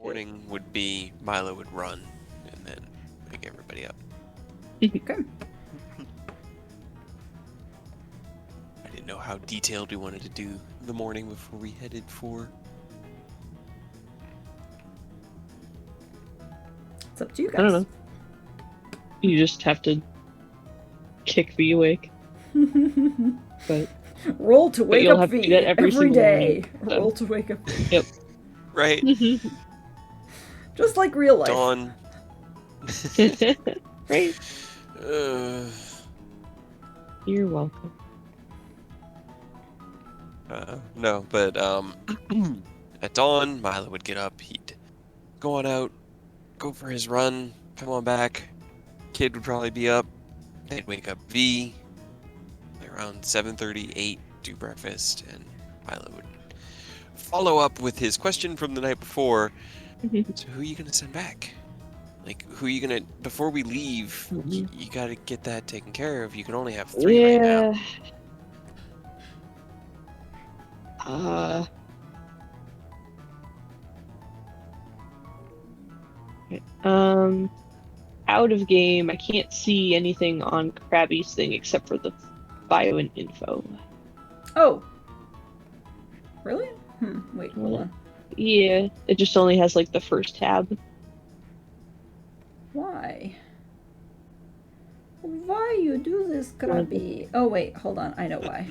Morning would be Milo would run and then wake everybody up. Okay. I didn't know how detailed we wanted to do the morning before we headed for. It's up to you guys. I don't know. You just have to kick V awake. But roll to wake you'll up have to V do that every day. single morning, so. Roll to wake up V. Yep. Right. Just like real life. Dawn. Right. You're welcome. No, but at dawn, Milo would get up. He'd go on out, go for his run, come on back. Kid would probably be up. They'd wake up V around 7:30, 8, do breakfast, and Milo would follow up with his question from the night before. So who are you gonna send back? Like, who are you gonna? Before we leave, you gotta get that taken care of. You can only have 3 right now. Out of game, I can't see anything on Krabby's thing except for the bio and info. Oh. Really? Wait, hold on. Yeah, it just only has like the first tab. Why? Why you do this, Krabby? Oh wait, hold on. I know why.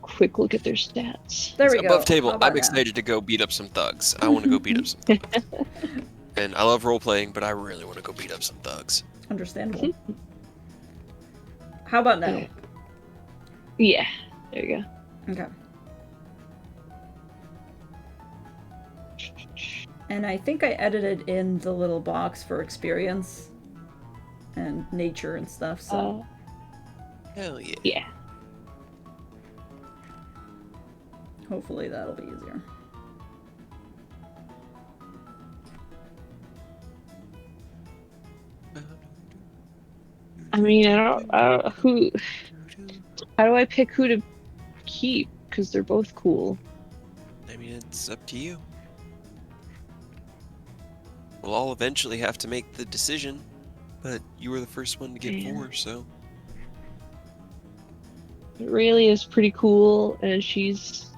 Quick look at their stats. There we go. Above table, How about I'm excited to go beat up some thugs. I want to go beat up some thugs. And I love role-playing, but I really want to go beat up some thugs. Understandable. How about now? Yeah, there you go. Okay. And I think I edited in the little box for experience and nature and stuff, so... Hell yeah. Yeah. Hopefully that'll be easier. I mean, I don't who... How do I pick who to keep? Because they're both cool. I mean, it's up to you. We'll all eventually have to make the decision, but you were the first one to get 4, so... Rayleigh is pretty cool, and she's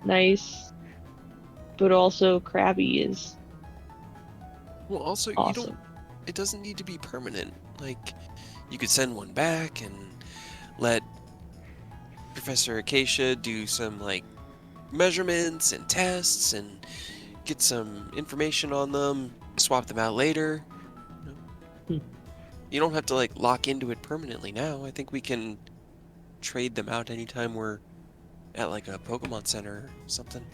nice, but also Krabby is Well, also, awesome. you don't... It doesn't need to be permanent. Like, you could send one back and let Professor Acacia do some, like, measurements and tests and get some information on them, swap them out later. You don't have to, like, lock into it permanently now. I think we can trade them out anytime we're at, like, a Pokemon Center or something.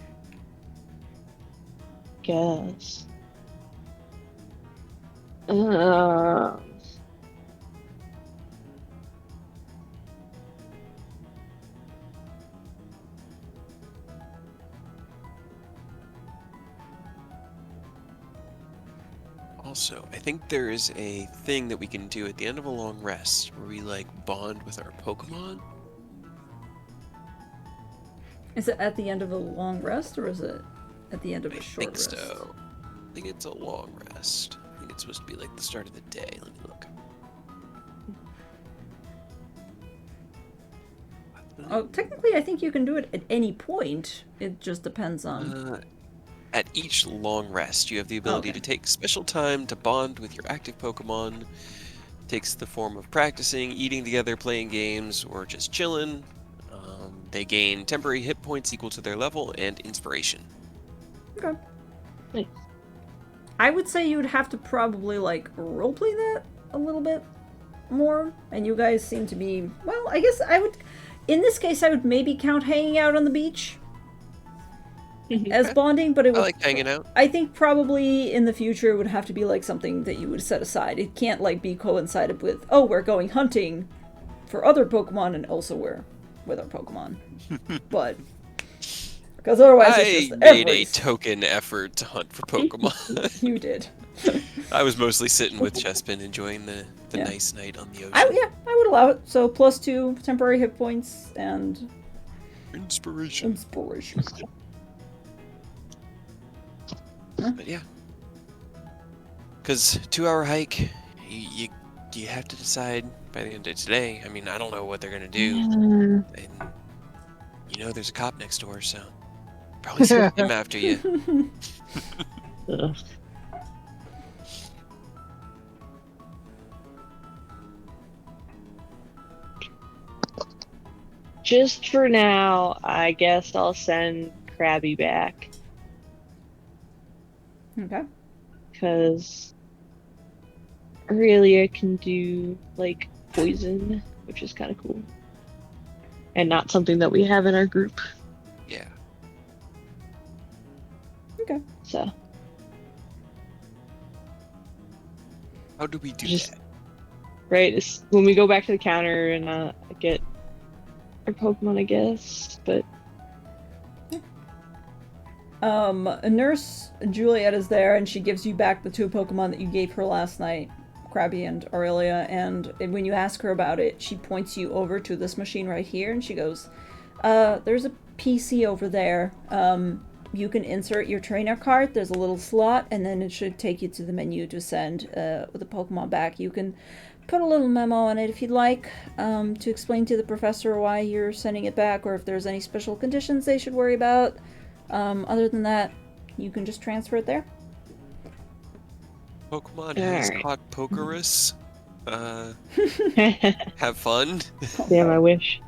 Guess. Also, I think there is a thing that we can do at the end of a long rest where we, like, bond with our Pokemon. Is it at the end of a long rest, or is it at the end of a short rest? I think so. I think it's a long rest. I think it's supposed to be, like, the start of the day. Let me look. Oh, technically I think you can do it at any point. It just depends on... At each long rest, you have the ability to take special time to bond with your active Pokemon. Takes the form of practicing, eating together, playing games, or just chilling. They gain temporary hit points equal to their level and inspiration. Okay. Nice. I would say you would have to probably, like, roleplay that a little bit more. And you guys seem to be... Well, I guess I would... In this case, I would maybe count hanging out on the beach as bonding, but it would... I like hanging out. I think probably in the future it would have to be, like, something that you would set aside. It can't, like, be coincided with, oh, we're going hunting for other Pokemon and also we're with our Pokemon. But... Because otherwise it's just... I made a token effort to hunt for Pokemon. You did. I was mostly sitting with Chespin, enjoying the nice night on the ocean. I would allow it. So +2 temporary hit points and... Inspiration. Inspiration. But yeah. Because 2-hour hike, you have to decide by the end of today. I mean, I don't know what they're gonna do, Yeah. and you know there's a cop next door, so probably send him after you. Ugh. Just for now, I guess I'll send Krabby back. Okay. Because really I can do, like, poison, which is kind of cool. And not something that we have in our group. Yeah. Okay. So, How do we do Just- that? right, it's when we go back to the counter and get our Pokemon, I guess. But Nurse Juliet is there, and she gives you back the 2 Pokemon that you gave her last night, Krabby and Aurelia, and when you ask her about it, she points you over to this machine right here, and she goes, there's a PC over there. You can insert your trainer card, there's a little slot, and then it should take you to the menu to send the Pokemon back. You can put a little memo on it if you'd like, to explain to the professor why you're sending it back, or if there's any special conditions they should worry about. Other than that, you can just transfer it there. Pokemon has Alright. caught Pokerus. Have fun. damn, I wish.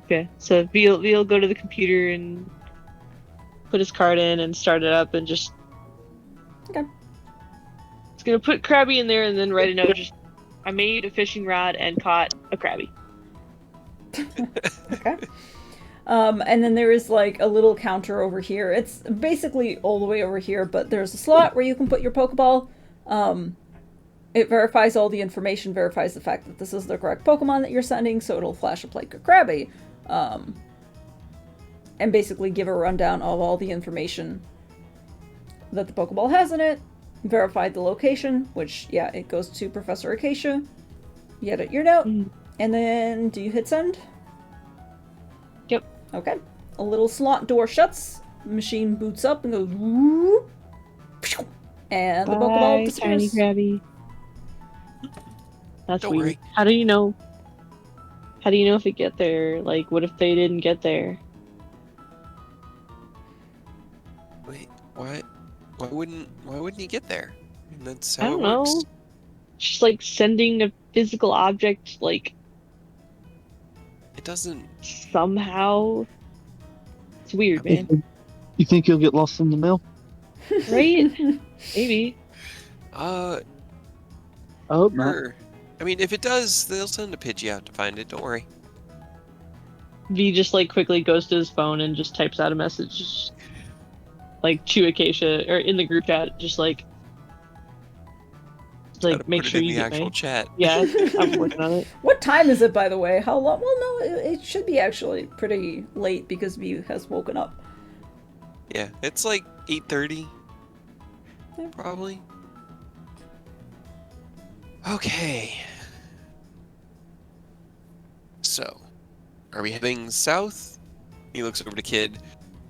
Okay, so Veal go to the computer and put his card in and start it up and just. Okay. It's gonna put Krabby in there and then write a note. Just, I made a fishing rod and caught a Krabby. Okay. And then there is like a little counter over here. It's basically all the way over here, but there's a slot where you can put your Pokeball. It verifies all the information, verifies the fact that this is the correct Pokemon that you're sending, so it'll flash up like a Krabby. And basically give a rundown of all the information that the Pokeball has in it, verified the location, which, yeah, it goes to Professor Acacia. You edit your note, and then do you hit send? Yep. Okay. A little slot door shuts, machine boots up and goes whoop, and the Pokeball Bye, tiny disappears. Krabby. That's Don't weird. worry. How do you know? How do you know if it get there? Like, what if they didn't get there? Wait, why? Why wouldn't he get there? I mean, that's I how don't it know. works. Just like sending a physical object, like It doesn't. somehow. It's weird, man. You think you'll get lost in the mail? Right? Maybe. Uh, I hope not. sure. I mean, if it does, they'll send a Pidgey out to find it. Don't worry. V just like quickly goes to his phone and just types out a message, like to Acacia or in the group chat, just like Gotta make put it sure in you the get actual me. chat. Yeah, I'm working on it. What time is it, by the way? How long? Well, no, it should be actually pretty late because View has woken up. Yeah, it's like 8:30. Yeah. Probably. Okay. So, are we heading south? He looks over to Kid.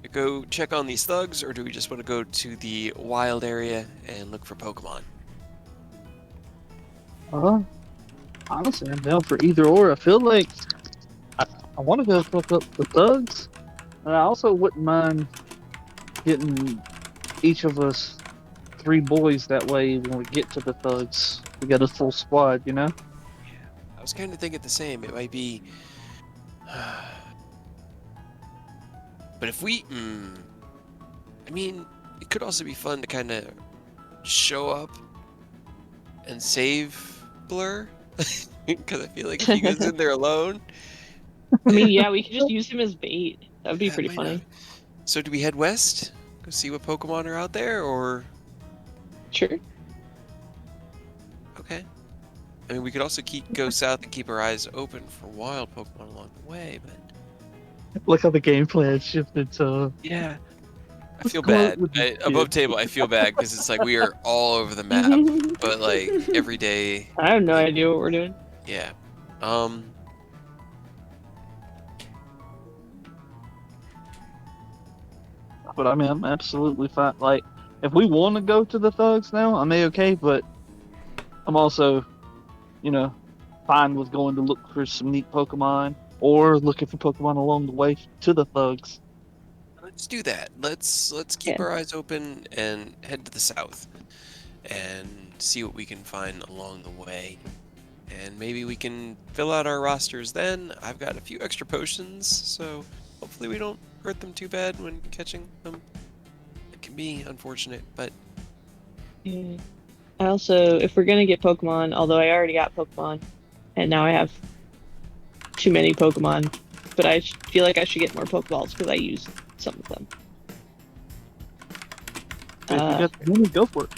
To go check on these thugs, or do we just want to go to the wild area and look for Pokemon? Honestly, I'm down for either or. I feel like I want to go fuck up the thugs, and I also wouldn't mind getting each of us 3 boys. That way, when we get to the thugs, we got a full squad, you know? I was kind of thinking the same. It might be... But if we... I mean, it could also be fun to kind of show up and save Blur. Because I feel like if he goes in there alone... I mean, yeah, we could just use him as bait. That would be that pretty might funny. not- So do we head west? Go see what Pokemon are out there, or... Sure. Okay. I mean, we could also go south and keep our eyes open for wild Pokemon along the way, but... Look how the game plan shifted to. Yeah. I feel Go out bad. with the Above kid. table, I feel bad because it's like we are all over the map, but like every day, I have no idea what we're doing. yeah. But I mean, I'm absolutely fine. Like, if we want to go to the thugs now, I'm okay. But I'm also, you know, fine with going to look for some neat Pokemon or looking for Pokemon along the way to the thugs. Let's do that. Let's keep Yeah. our eyes open and head to the south and see what we can find along the way. And maybe we can fill out our rosters then. I've got a few extra potions, so hopefully we don't hurt them too bad when catching them. It can be unfortunate, but Yeah. I also, if we're gonna get Pokemon, although I already got Pokemon, and now I have too many Pokemon, but I feel like I should get more Pokeballs because I used some of them. If you got the money, go for it.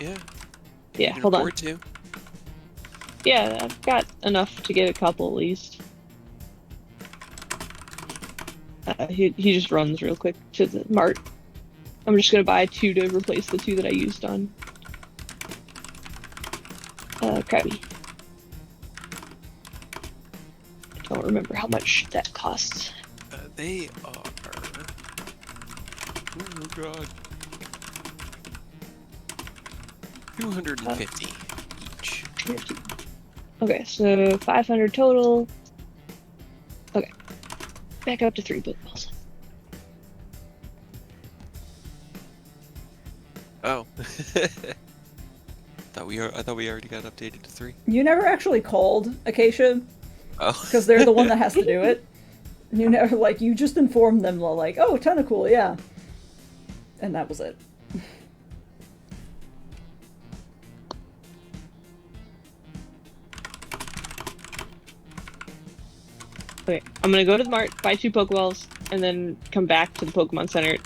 yeah. Yeah, You can hold on. afford to. Yeah, I've got enough to get a couple at least. He just runs real quick to the mart. I'm just gonna buy 2 to replace the 2 that I used on Krabby. I don't remember how much that costs. They are. Oh god. 250 each. 50. Okay, so 500 total. Okay, back up to 3 Pokeballs. Oh. I thought we already got updated to 3. You never actually called Acacia Oh. because they're the one that has to do it. You never you just informed them like, oh, Tentacool, yeah, and that was it. Okay, I'm gonna go to the mart, buy 2 Pokeballs, and then come back to the Pokemon Center.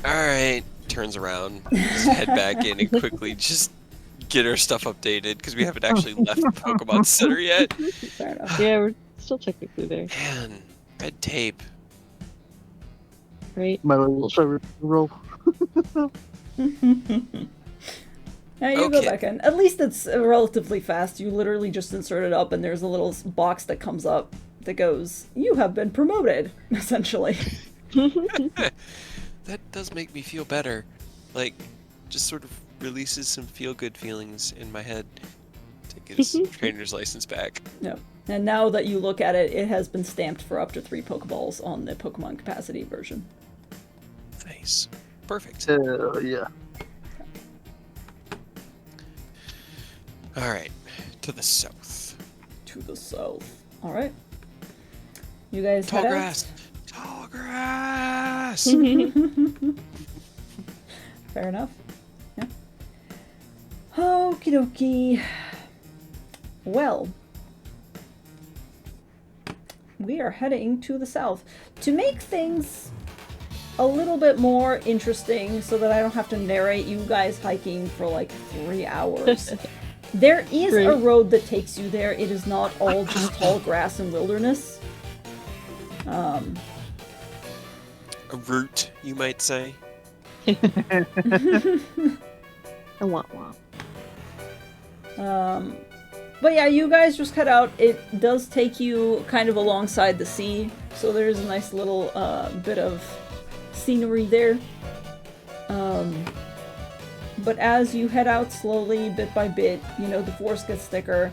Alright. Turns around. Just head back in and quickly just get our stuff updated because we haven't actually left the Pokemon Center yet. Fair enough. Yeah, we're still technically there, Man, red tape. right? My little server roll. Now you go Okay. back in. At least it's relatively fast. You literally just insert it up, and there's a little box that comes up that goes, "You have been promoted," essentially. That does make me feel better. Like, just sort of releases some feel-good feelings in my head to get his trainer's license back. Yep. And now that you look at it, it has been stamped for up to 3 Pokeballs on the Pokemon Capacity version. Nice. Perfect. Yeah. Alright, to the south. To the south. Alright. You guys Tall head grass! Tall grass! Fair enough. Yeah. Okie dokie. Well, we are heading to the south. To make things a little bit more interesting so that I don't have to narrate you guys hiking for like 3 hours. There is a Right. road that takes you there. It is not all just tall grass and wilderness. A route, you might say. I want one. But yeah, you guys just head out. It does take you kind of alongside the sea, so there's a nice little bit of scenery there. But as you head out slowly, bit by bit, you know, the forest gets thicker,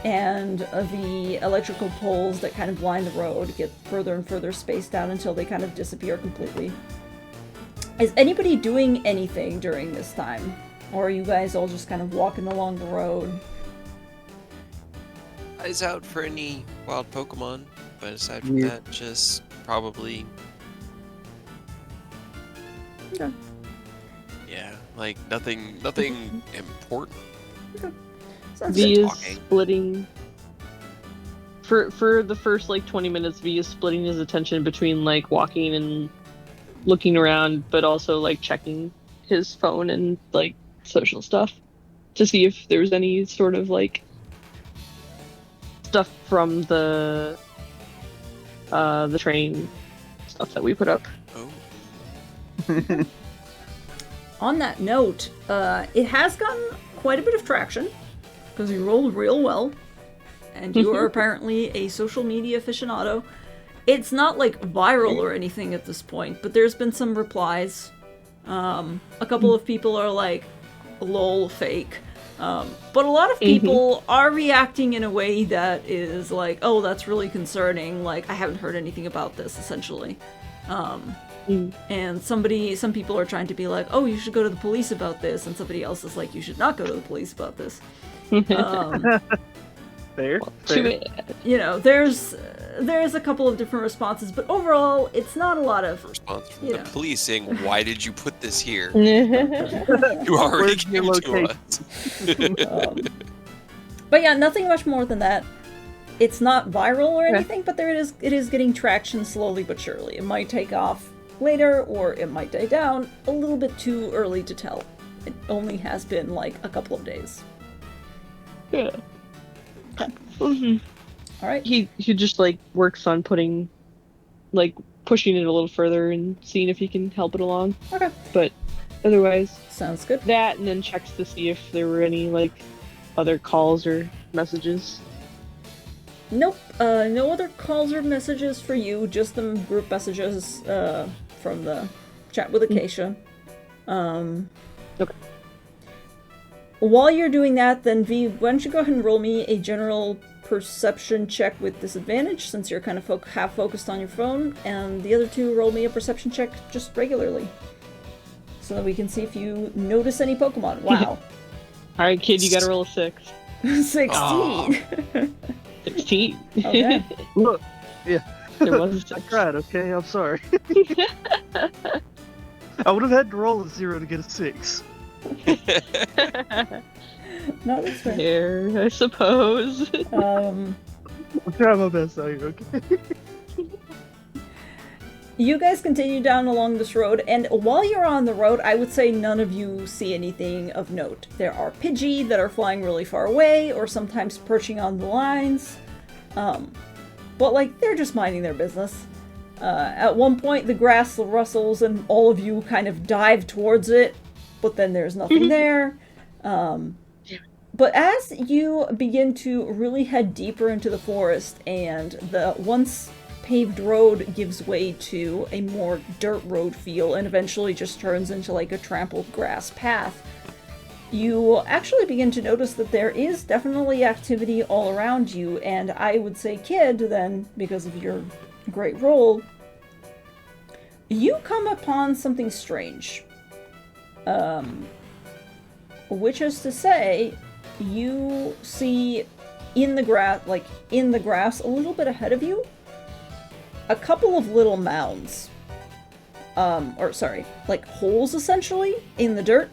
and the electrical poles that kind of line the road get further and further spaced out until they kind of disappear completely. Is anybody doing anything during this time? Or are you guys all just kind of walking along the road? Eyes out for any wild Pokemon, but aside from Yeah. that, just probably. Okay. Yeah, like nothing important. Sounds V good. is talking. splitting. For the first like 20 minutes, V is splitting his attention between like walking and looking around, but also like checking his phone and like social stuff to see if there's any sort of like stuff from the train stuff that we put up. Oh, on that note, it has gotten quite a bit of traction because you rolled real well, and you are apparently a social media aficionado. It's not like viral or anything at this point, but there's been some replies. A couple of people are like, lol, fake. But a lot of people are reacting in a way that is like, oh, that's really concerning. Like, I haven't heard anything about this, essentially. And some people are trying to be like, oh, you should go to the police about this. And somebody else is like, you should not go to the police about this. Fair. You know, there's a couple of different responses, but overall, it's not a lot of Response from you the know. police saying, "Why did you put this here? Mm-hmm. You already Where's your came to location?" us." But yeah, nothing much more than that. It's not viral or anything, but it is getting traction slowly but surely. It might take off later, or it might die down. A little bit too early to tell. It only has been like a couple of days. Yeah. All right. He just like works on pushing it a little further and seeing if he can help it along. Okay. But otherwise, Sounds good. that, and then checks to see if there were any like other calls or messages. Nope. No other calls or messages for you. Just some group messages from the chat with Acacia. Okay. While you're doing that, then V, why don't you go ahead and roll me a general perception check with disadvantage, since you're kind of half focused on your phone, and the other two roll me a perception check just regularly, so that we can see if you notice any Pokemon. Wow. Alright, kid, you gotta roll a 6. 16! Aw. 16. Okay. Look, There was a I 6. tried, okay? I'm sorry. I would have had to roll a 0 to get a 6. No, that's fair. Here, I suppose. I'm trying my best out here, okay? You guys continue down along this road, and while you're on the road, I would say none of you see anything of note. There are Pidgey that are flying really far away, or sometimes perching on the lines. But, like, they're just minding their business. At one point, the grass rustles, and all of you kind of dive towards it, but then there's nothing there. But as you begin to really head deeper into the forest, and the once paved road gives way to a more dirt road feel, and eventually just turns into like a trampled grass path, you actually begin to notice that there is definitely activity all around you, and I would say, Kid, then, because of your great roll, you come upon something strange. Which is to say, you see in the grass, a little bit ahead of you, a couple of little mounds. Like holes essentially in the dirt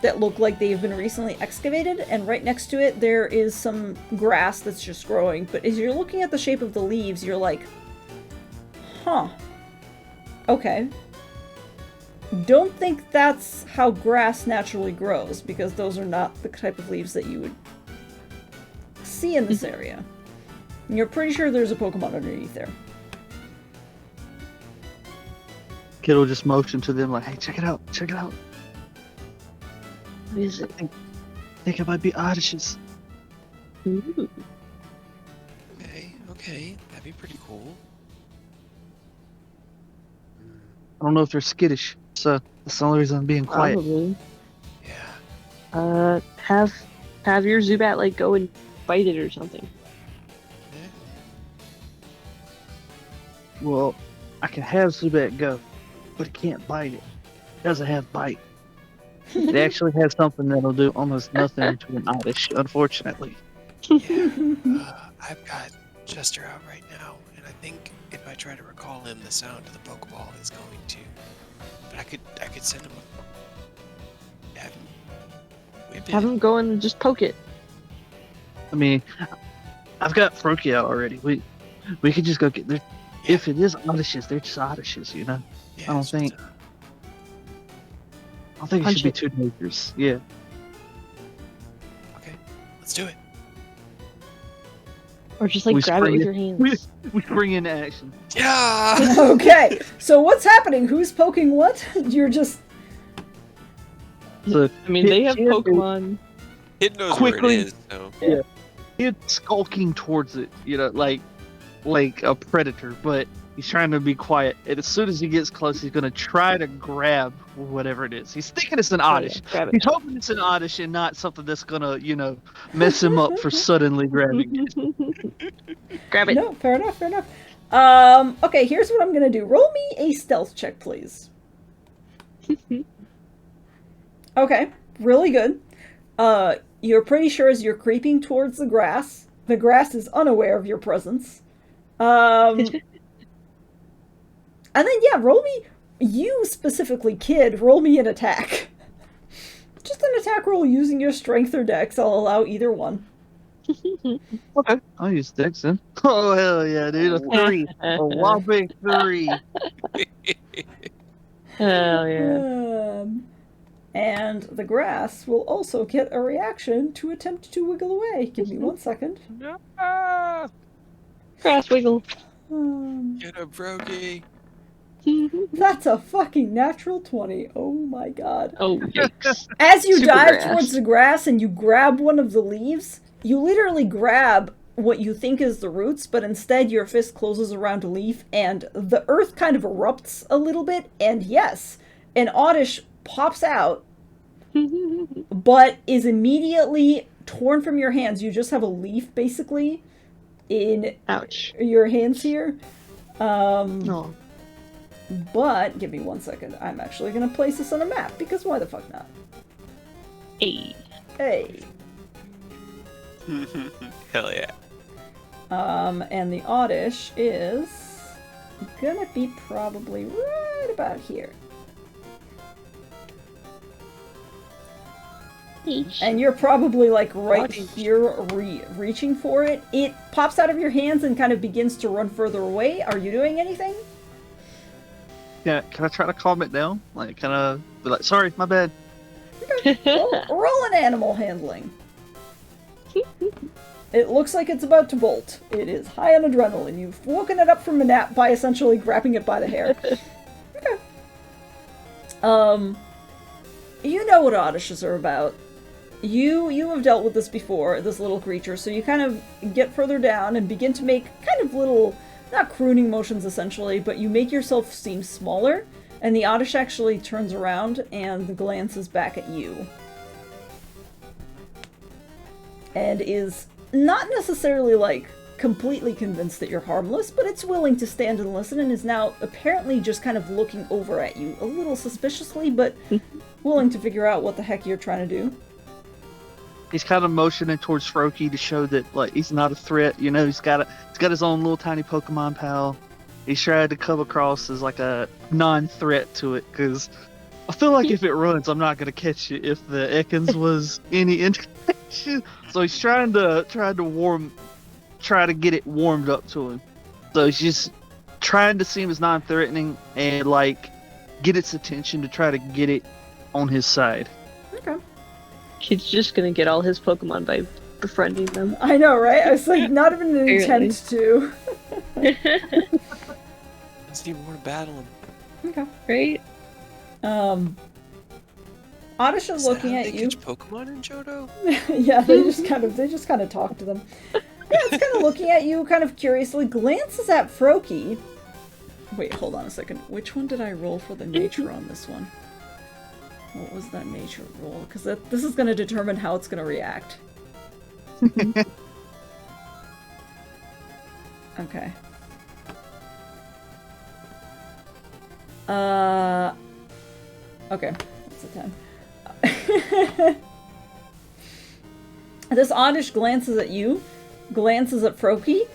that look like they've been recently excavated, and right next to it there is some grass that's just growing. But as you're looking at the shape of the leaves, you're like, huh, okay. Don't think that's how grass naturally grows, because those are not the type of leaves that you would see in this area. And you're pretty sure there's a Pokemon underneath there. Kid will just motion to them like, hey, check it out, check it out. What is it? I think it might be Oddishes. Ooh. Okay, that'd be pretty cool. I don't know if they're skittish, so that's the only reason I'm being quiet. Probably. Yeah. Have your Zubat like go and bite it or something. Well, I can have Zubat go, but it can't bite it. It doesn't have bite. It actually has something that'll do almost nothing to an Oddish, unfortunately. Yeah. I've got Chester out right now, and I think if I try to recall him, the sound of the Pokeball is going to. But I could send him a. Have him whip it. Have him go and just poke it. I mean, I've got Froakie out already. We could just go get there. Yeah. If it is Oddishes, they're just Oddishes, you know? Yeah, I don't it's think- just, I don't think it Punch should be it. too dangerous. Yeah. okay, let's do it. Or just like We grab it spring with it. your hands. We bring into action. Yeah. Okay, so what's happening? Who's poking what? You're just... So I mean, they have Kid is Pokemon. Kid knows Quickly- where it is, so Kid skulking towards it, like a predator, but he's trying to be quiet. And as soon as he gets close, he's gonna try to grab whatever it is. He's thinking it's an oddish. Grab it. He's hoping it's an oddish and not something that's gonna, mess him up for suddenly grabbing it. Grab it. No, fair enough, fair enough. Okay, here's what I'm gonna do. Roll me a stealth check, please. Okay, really good. You're pretty sure as you're creeping towards the grass is unaware of your presence. And then, yeah, roll me, you specifically, Kid, roll me an attack. Just an attack roll using your strength or dex. I'll allow either one. Okay, I'll use Dex then. Oh hell yeah, dude! A 3, a whopping 3. Hell yeah. And the grass will also get a reaction to attempt to wiggle away. Give me 1 second. Grass wiggle. get a Brokey. That's a fucking natural 20. Oh my god. Oh, yikes. As you Super dive grass. towards the grass and you grab one of the leaves, you literally grab what you think is the roots, but instead your fist closes around a leaf and the earth kind of erupts a little bit, and yes, an oddish pops out, but is immediately torn from your hands. You just have a leaf, basically, in Ouch. your hands here. No. But, give me 1 second, I'm actually gonna place this on a map, because why the fuck not? Hey. Hey. Hell yeah. And the oddish is gonna be probably right about here. And you're probably like right here reaching for it. It pops out of your hands and kind of begins to run further away. Are you doing anything? Yeah, can I try to calm it down? Like, can I be like, sorry, my bad? Roll an animal handling. It looks like it's about to bolt. It is high on adrenaline. You've woken it up from a nap by essentially grabbing it by the hair. Okay. You know what oddishes are about. You have dealt with this before, this little creature, so you kind of get further down and begin to make kind of little, not crooning motions essentially, but you make yourself seem smaller, and the oddish actually turns around and glances back at you. And is not necessarily, like, completely convinced that you're harmless, but it's willing to stand and listen, and is now apparently just kind of looking over at you, a little suspiciously, but willing to figure out what the heck you're trying to do. He's kind of motioning towards Froakie to show that, like, he's not a threat. He's got his own little tiny Pokemon pal. He's trying to come across as like a non-threat to it, because I feel like if it runs, I'm not gonna catch it if the Ekans was any indication. So he's trying to get it warmed up to him. So he's just trying to seem as non-threatening and like get its attention to try to get it on his side. Okay. Kid's just gonna get all his Pokemon by befriending them. I know, right? I was like, not even an intent to. Doesn't even want to battle him. Okay. Right? Oddish is looking at They you. catch Pokemon in Johto? Yeah, they just kind of talk to them. Yeah, it's kind of looking at you, kind of curiously, glances at Froakie. Wait, hold on a second. Which one did I roll for the nature on this one? What was that nature roll? Because this is going to determine how it's going to react. Okay. Okay. That's a 10. This oddish glances at you, glances at Froakie,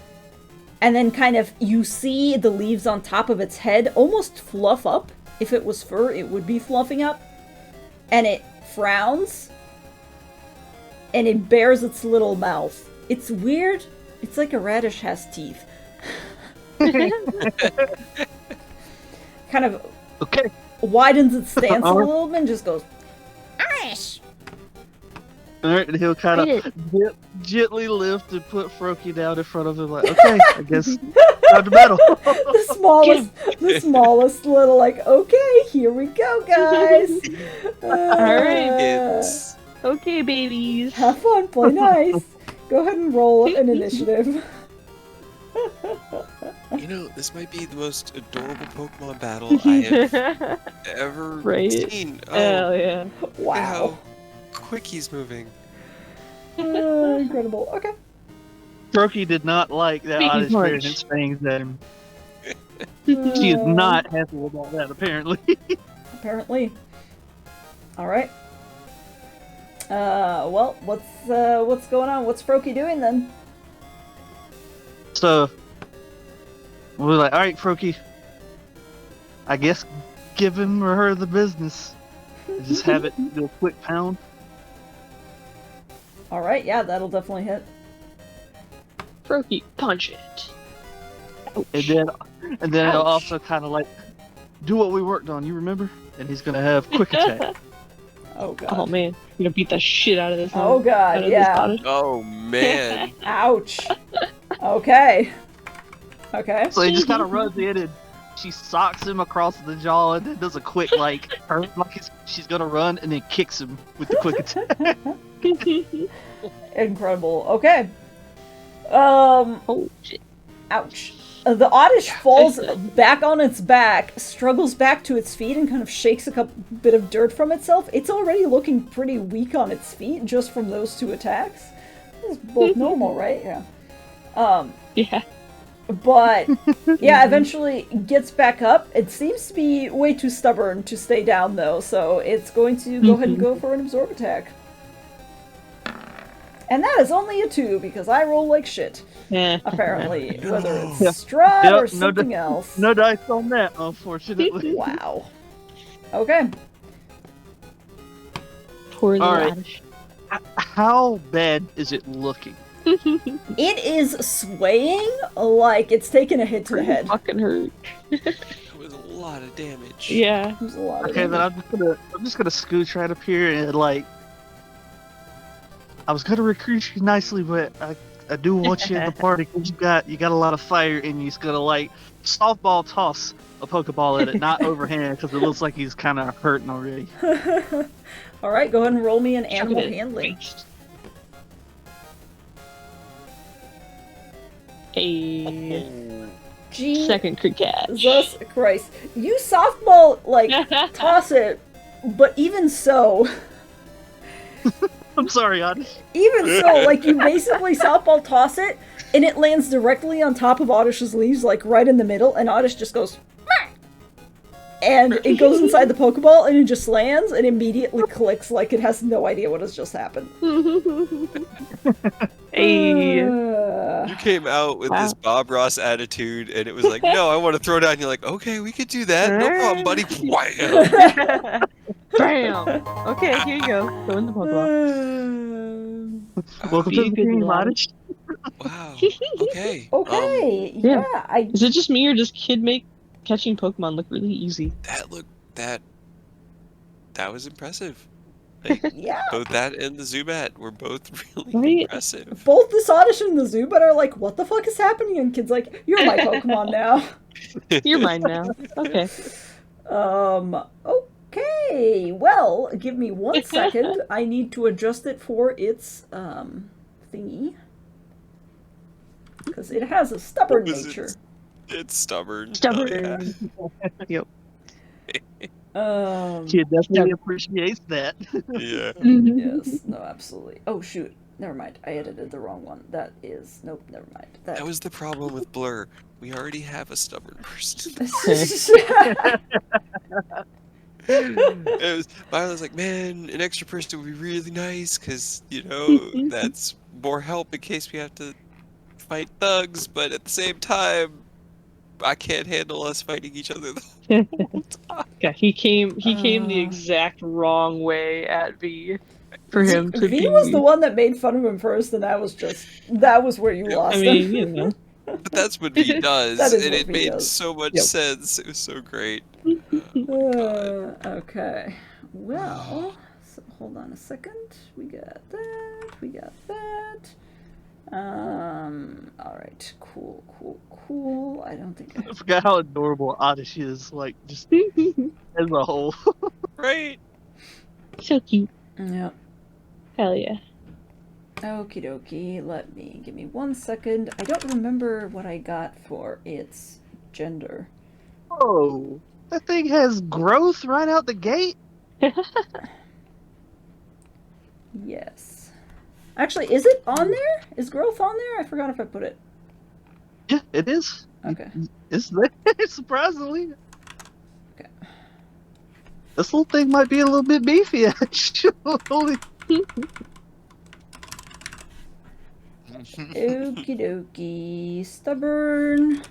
and then kind of, you see the leaves on top of its head almost fluff up. If it was fur, it would be fluffing up. And it frowns, and it bares its little mouth. It's weird. It's like a radish has teeth. Kind of Okay. widens its stance a little bit and just goes, Irish! Alright, and he'll kind Wait. of gently lift and put Froakie down in front of him, like, okay, I guess time to battle. The smallest little, like, okay, Here we go, guys. Alright. It's Okay, babies. Have fun, play nice. Go ahead and roll an initiative. this might be the most adorable Pokemon battle I have ever Right? seen. Oh, Hell yeah. look at Wow. how quick he's moving. Incredible. Okay. Brookie did not like that Speaking Oddish punch. variant things at him. She is not happy about that, apparently. Apparently. Alright. Well, what's going on? What's Froakie doing then? So, we're like, alright, Froakie. I guess give him or her the business. Just have it do a quick pound. Alright, yeah, that'll definitely hit. Froakie, punch it. Ouch. And then it'll Ouch. also kind of like do what we worked on, you remember? And he's gonna have quick attack. Oh god. Oh man, you're gonna beat the shit out of this. Oh out god, of this yeah. Oddish. Oh man. Ouch. Okay. Okay. So he just kind of runs in and she socks him across the jaw and then does a quick like she's gonna run and then kicks him with the quick attack. Incredible. Okay. Oh shit. Ouch. The Oddish falls back on its back, struggles back to its feet, and kind of shakes a bit of dirt from itself. It's already looking pretty weak on its feet just from those two attacks. It's both normal, right? Yeah. Yeah. But yeah, eventually gets back up. It seems to be way too stubborn to stay down though, so it's going to go ahead and go for an absorb attack. And that is only a 2 because I roll like shit. Yeah. Apparently, whether it's Yeah. Strahd or Yep, something else. No dice on that, unfortunately. Wow. Okay. Poor little Alright. Oddish. How bad is it looking? It is swaying like it's taking a hit to the head. Fucking hurt. That was a lot of damage. Yeah. There's a lot of Okay, then damage. I'm just gonna scooch right up here and like I was gonna recruit you nicely, but I do want you in the party because you got a lot of fire in you. He's gonna like softball toss a Pokeball at it, not overhand, because it looks like he's kind of hurting already. Alright, go ahead and roll me an Shove animal it. handling. A Jesus second crit catch. Christ. You softball, like, toss it, but even so, I'm sorry, Oddish. even so, like, you basically softball toss it, and it lands directly on top of Oddish's leaves, like, right in the middle, and Oddish just goes, "Meh." And it goes inside the Pokeball, and it just lands, and immediately clicks like it has no idea what has just happened. Hey. You came out with this Bob Ross attitude, and it was like, no, I want to throw down. And you're like, okay, we could do that. No problem, buddy. Wham! Bam! Okay, here you go. Go in the Pokeball. Welcome Be to a the good team, little Oddish. Wow. Okay. Okay, yeah. I Is it just me or does kid make catching Pokemon look really easy? That was impressive. yeah. Both that and the Zubat were both really Right? impressive. Both this audition and the Zubat are like, what the fuck is happening? And kid's like, you're my Pokemon now. You're mine now. Okay. Okay. Well, give me 1 second. I need to adjust it for its, thingy. Because it has a stubborn Was it- nature. It's stubborn. Stubborn. Yep. Um, Kid definitely appreciates that. Oh, yeah. yes, no, absolutely. Oh, shoot. Never mind. I edited the wrong one. That is, nope, never mind. That was the problem with Blur. We already have a stubborn person. Violet's like, man, an extra person would be really nice, because, that's more help in case we have to fight thugs, but at the same time, I can't handle us fighting each other the whole time. Yeah, he came the exact wrong way at V for him to V be. was the one that made fun of him first, and that was where you lost I mean, him. But that's what V does, That is and what it V made does. so much Yep. sense. It was so great. Okay. Well, so hold on a second. We got that. We got that. Alright. Cool. I don't think I forgot how adorable Oddish is, like, just as a whole. Right. So cute. Yep. Hell yeah. Okie dokie. Give me 1 second. I don't remember what I got for its gender. Oh, that thing has growth right out the gate. Yes. Actually, is it on there? Is growth on there? I forgot if I put it. Yeah, it is. Okay. It's there, surprisingly. Okay. This little thing might be a little bit beefy, actually. Okie dokie. Stubborn.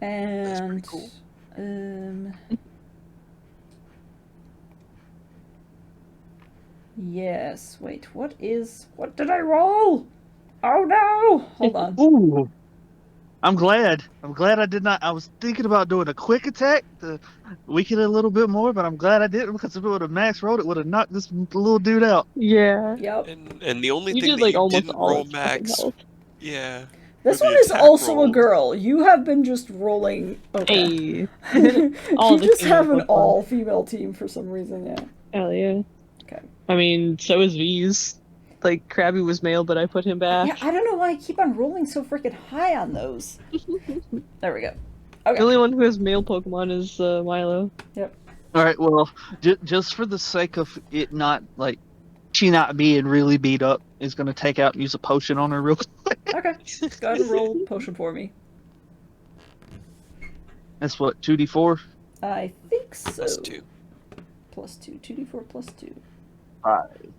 And cool. yes. Wait, what did I roll? Oh no! Hold on. Ooh. I'm glad I did not. I was thinking about doing a quick attack to weaken it a little bit more, but I'm glad I didn't, because if it would have max rolled, it would have knocked this little dude out. Yeah. Yep. And the only You thing did that like you almost didn't all roll its fucking max, health. yeah. This for one the is attack also a roll. girl. You have been just rolling. Okay. Hey. All You the just female have an Pokemon. all-female team for some reason, yeah. Hell yeah. Okay. I mean, so is V's. Like, Krabby was male, but I put him back. Yeah, I don't know why I keep on rolling so freaking high on those. There we go. The Okay. only one who has male Pokemon is Milo. Yep. All right, well, just for the sake of it not, like, she not being really beat up, is going to take out and use a potion on her real quick. Okay. Go ahead and roll potion for me. That's what, 2d4? I think so. Plus 2. Plus 2. 2d4 plus 2. 5.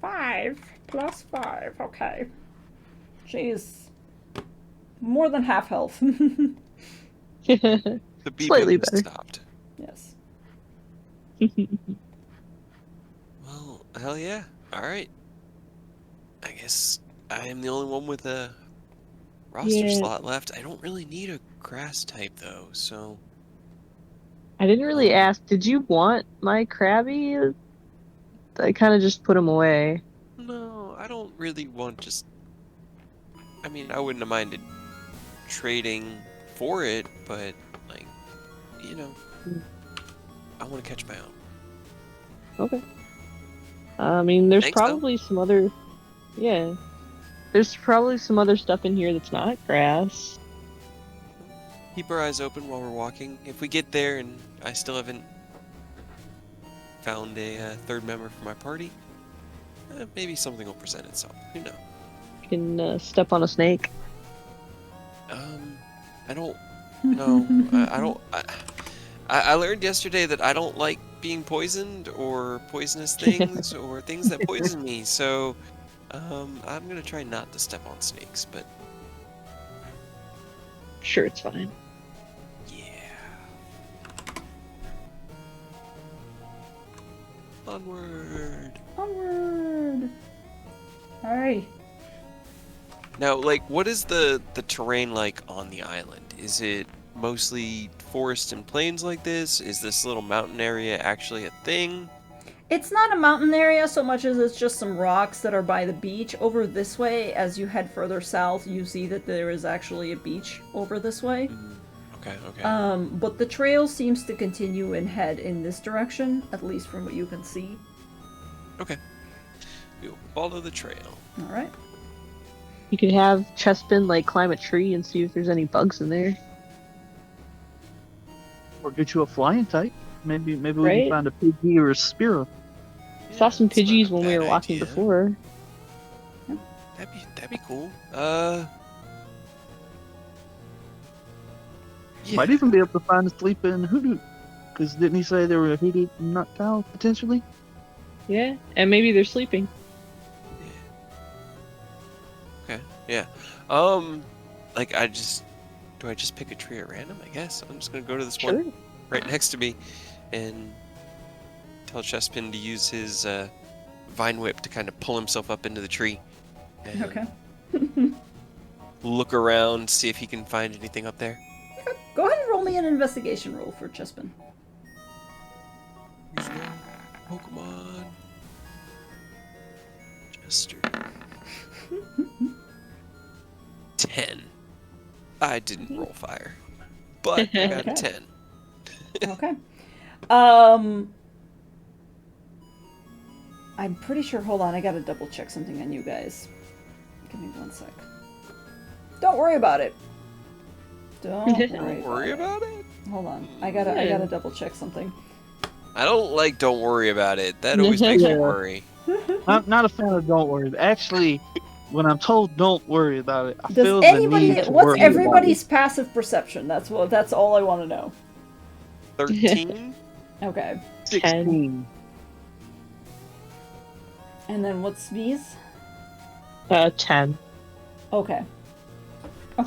5 plus 5. Okay. She's more than half health. The beeping Slightly better. stopped. Yes. Well, hell yeah. Alright. I guess I am the only one with a roster Yeah. slot left. I don't really need a grass type though, so I didn't really ask, did you want my Krabby? I kind of just put him away. no, I don't really want just. I mean, I wouldn't have minded trading for it, but like, you know, I want to catch my own. Okay. I mean, there's Thanks, though. probably some other... Yeah. There's probably some other stuff in here that's not grass. Keep our eyes open while we're walking. If we get there and I still haven't found a third member for my party, maybe something will present itself. Who knows? You can step on a snake. I don't. No, I don't. I learned yesterday that I don't like being poisoned or poisonous things or things that poison me. So, I'm gonna try not to step on snakes. But Sure, it's fine. yeah. Onward. Onward. Alright. Now, like, what is the terrain like on the island? Is it mostly forest and plains like this? Is this little mountain area actually a thing? It's not a mountain area so much as it's just some rocks that are by the beach. Over this way, as you head further south, you see that there is actually a beach over this way. Okay, okay. But the trail seems to continue and head in this direction, at least from what you can see. Okay. We'll follow the trail. Alright. You could have Chespin, like, climb a tree and see if there's any bugs in there. Or get you a flying type. Maybe we Right? can find a Pidgey or a Spearow. Saw some that's not Pidgeys a when we bad were walking idea. before. That'd be cool. Yeah. Might even be able to find a sleeping hoodoo. Because didn't he say there were a hoodoo noctowl potentially? Yeah, and maybe they're sleeping. Okay, yeah. Like, do I just pick a tree at random, I guess? I'm just gonna go to this Sure. one right next to me and tell Chespin to use his vine whip to kind of pull himself up into the tree and Okay. look around, see if he can find anything up there. Go ahead and roll me an investigation roll for Chespin. Use no Pokemon. Chester. 10. I didn't roll fire, but I got a Okay. 10. Okay. I'm pretty sure. Hold on, I gotta double check something on you guys. Give me 1 sec. Don't worry about it. Don't Don't worry about it. Hold on, I gotta double check something. I don't like don't worry about it. That always makes me Yeah. worry. I'm not a fan of don't worry. Actually, when I'm told don't worry about it, I Does feel anybody? the need to What's worry everybody's passive perception? That's all I want to know. 13? Okay, about it. 16. and then what's V's? 10. Okay. I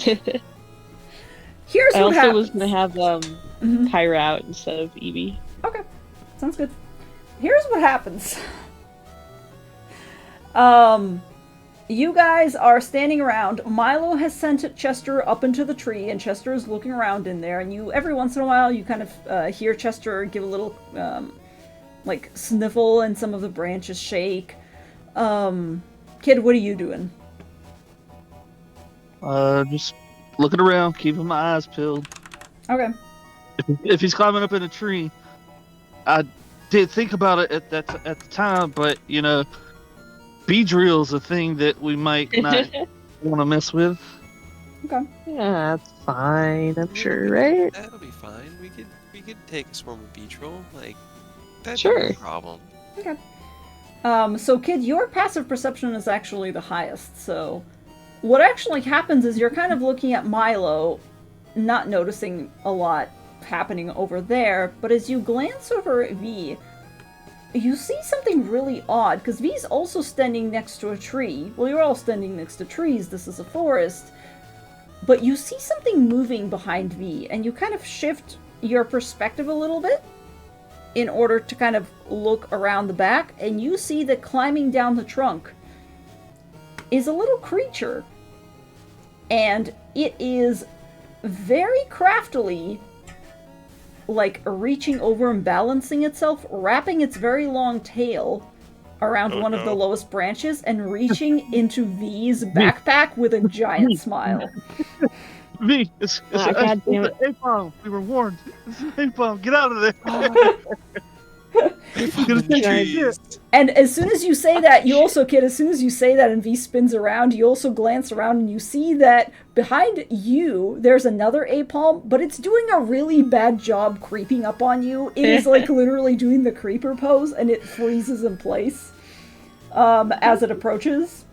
Here's what also happens. was gonna have Mhm. Pyra out instead of Evie. Okay, sounds good. Here's what happens. You guys are standing around. Milo has sent Chester up into the tree, and Chester is looking around in there. And you, every once in a while, you kind of hear Chester give a little, like, sniffle, and some of the branches shake. Kid, what are you doing? Just looking around, keeping my eyes peeled. Okay. If he's climbing up in a tree, I did think about it at the time, but you know, Beedrill's a thing that we might not want to mess with. Okay. Yeah, that's fine, I'm sure, right? That'll be fine. We could take a swarm of Beetrol. Like, that's Sure. no problem. Okay. So kid, your passive perception is actually the highest, so what actually happens is you're kind of looking at Milo, not noticing a lot happening over there, but as you glance over at V, you see something really odd, because V's also standing next to a tree. Well, you're all standing next to trees, this is a forest, but you see something moving behind V, and you kind of shift your perspective a little bit in order to kind of look around the back, and you see that climbing down the trunk is a little creature. And it is very craftily, like, reaching over and balancing itself, wrapping its very long tail around one of the lowest branches, and reaching into V's backpack with a giant smile. V, it's Ah, God damn it. an A-bomb. We were warned. It's an A-bomb. Get out of there. Jeez. And as soon as you say that, you also, kid, as soon as you say that and V spins around, you also glance around and you see that behind you, there's another Apalm, but it's doing a really bad job creeping up on you. It is like literally doing the creeper pose, and it freezes in place as it approaches.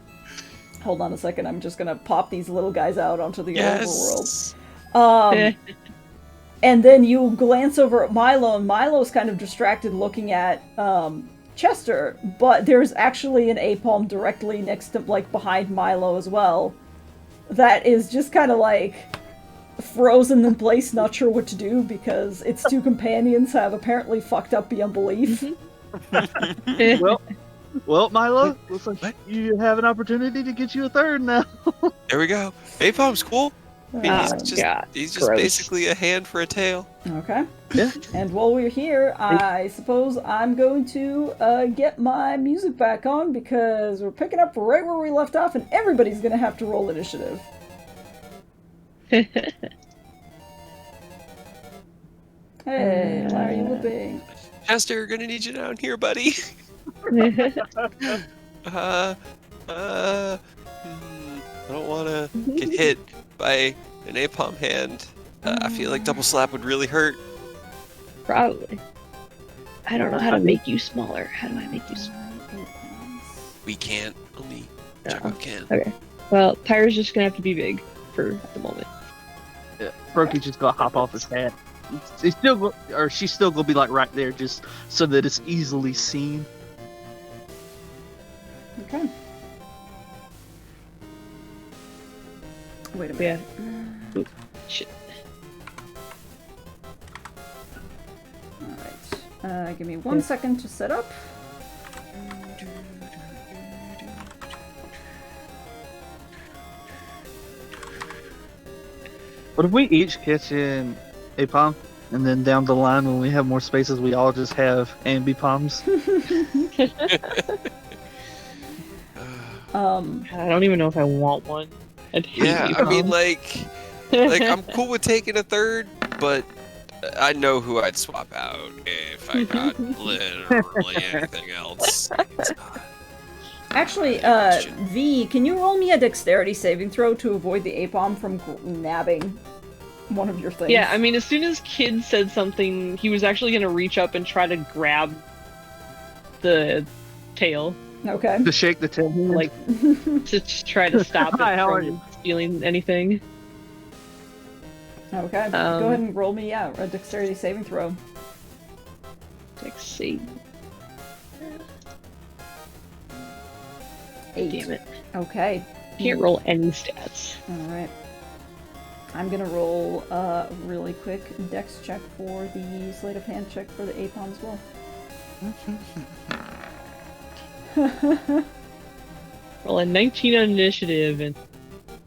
Hold on a second, I'm just gonna pop these little guys out onto the overworld. Yes. And then you glance over at Milo, and Milo's kind of distracted looking at Chester, but there's actually an Apalm directly next to, like, behind Milo as well, that is just kind of, like, frozen in place, not sure what to do, because its two companions have apparently fucked up beyond belief. Well, Milo, looks like you have an opportunity to get you a third now. There we go. Apalm's cool. I mean, Oh, God. he's just Gross. basically a hand for a tail. Okay. Yeah. And while we're here, I suppose I'm going to get my music back on, because we're picking up right where we left off, and everybody's going to have to roll initiative. Hey, why are you whooping? Chester, gonna need you down here, buddy. I don't want to get hit by an Apalm hand. I feel like double slap would really hurt. Probably. I don't know how to make you smaller. How do I make you smaller? We can't. Only No. Jacob can. Okay. Well, Pyra's just gonna have to be big for the moment. Yeah, Brokey's just gonna hop off his hat. She's still gonna be like right there, just so that it's easily seen. Okay. Wait a minute. Yeah. Oop. Shit. Alright. Give me 1 second to set up. But if we each catch in a palm, and then down the line when we have more spaces, we all just have ambi palms. I don't even know if I want one. I'd hate Yeah, I mean, napalm. like I'm cool with taking a third, but I know who I'd swap out if I got literally anything else. It's not. Actually, Question. V, can you roll me a dexterity saving throw to avoid the apom from nabbing one of your things? Yeah, I mean, as soon as Kid said something, he was actually gonna reach up and try to grab the tail, Okay. To shake the tail. like to try to stop Hi, it how are from you? stealing anything. Okay. Go ahead and roll me out a dexterity saving throw. Let's see. 8. Damn it. Okay. Can't roll any stats. Alright. I'm gonna roll a really quick dex check for the sleight of hand check for the apom as well. Roll a 19 on initiative and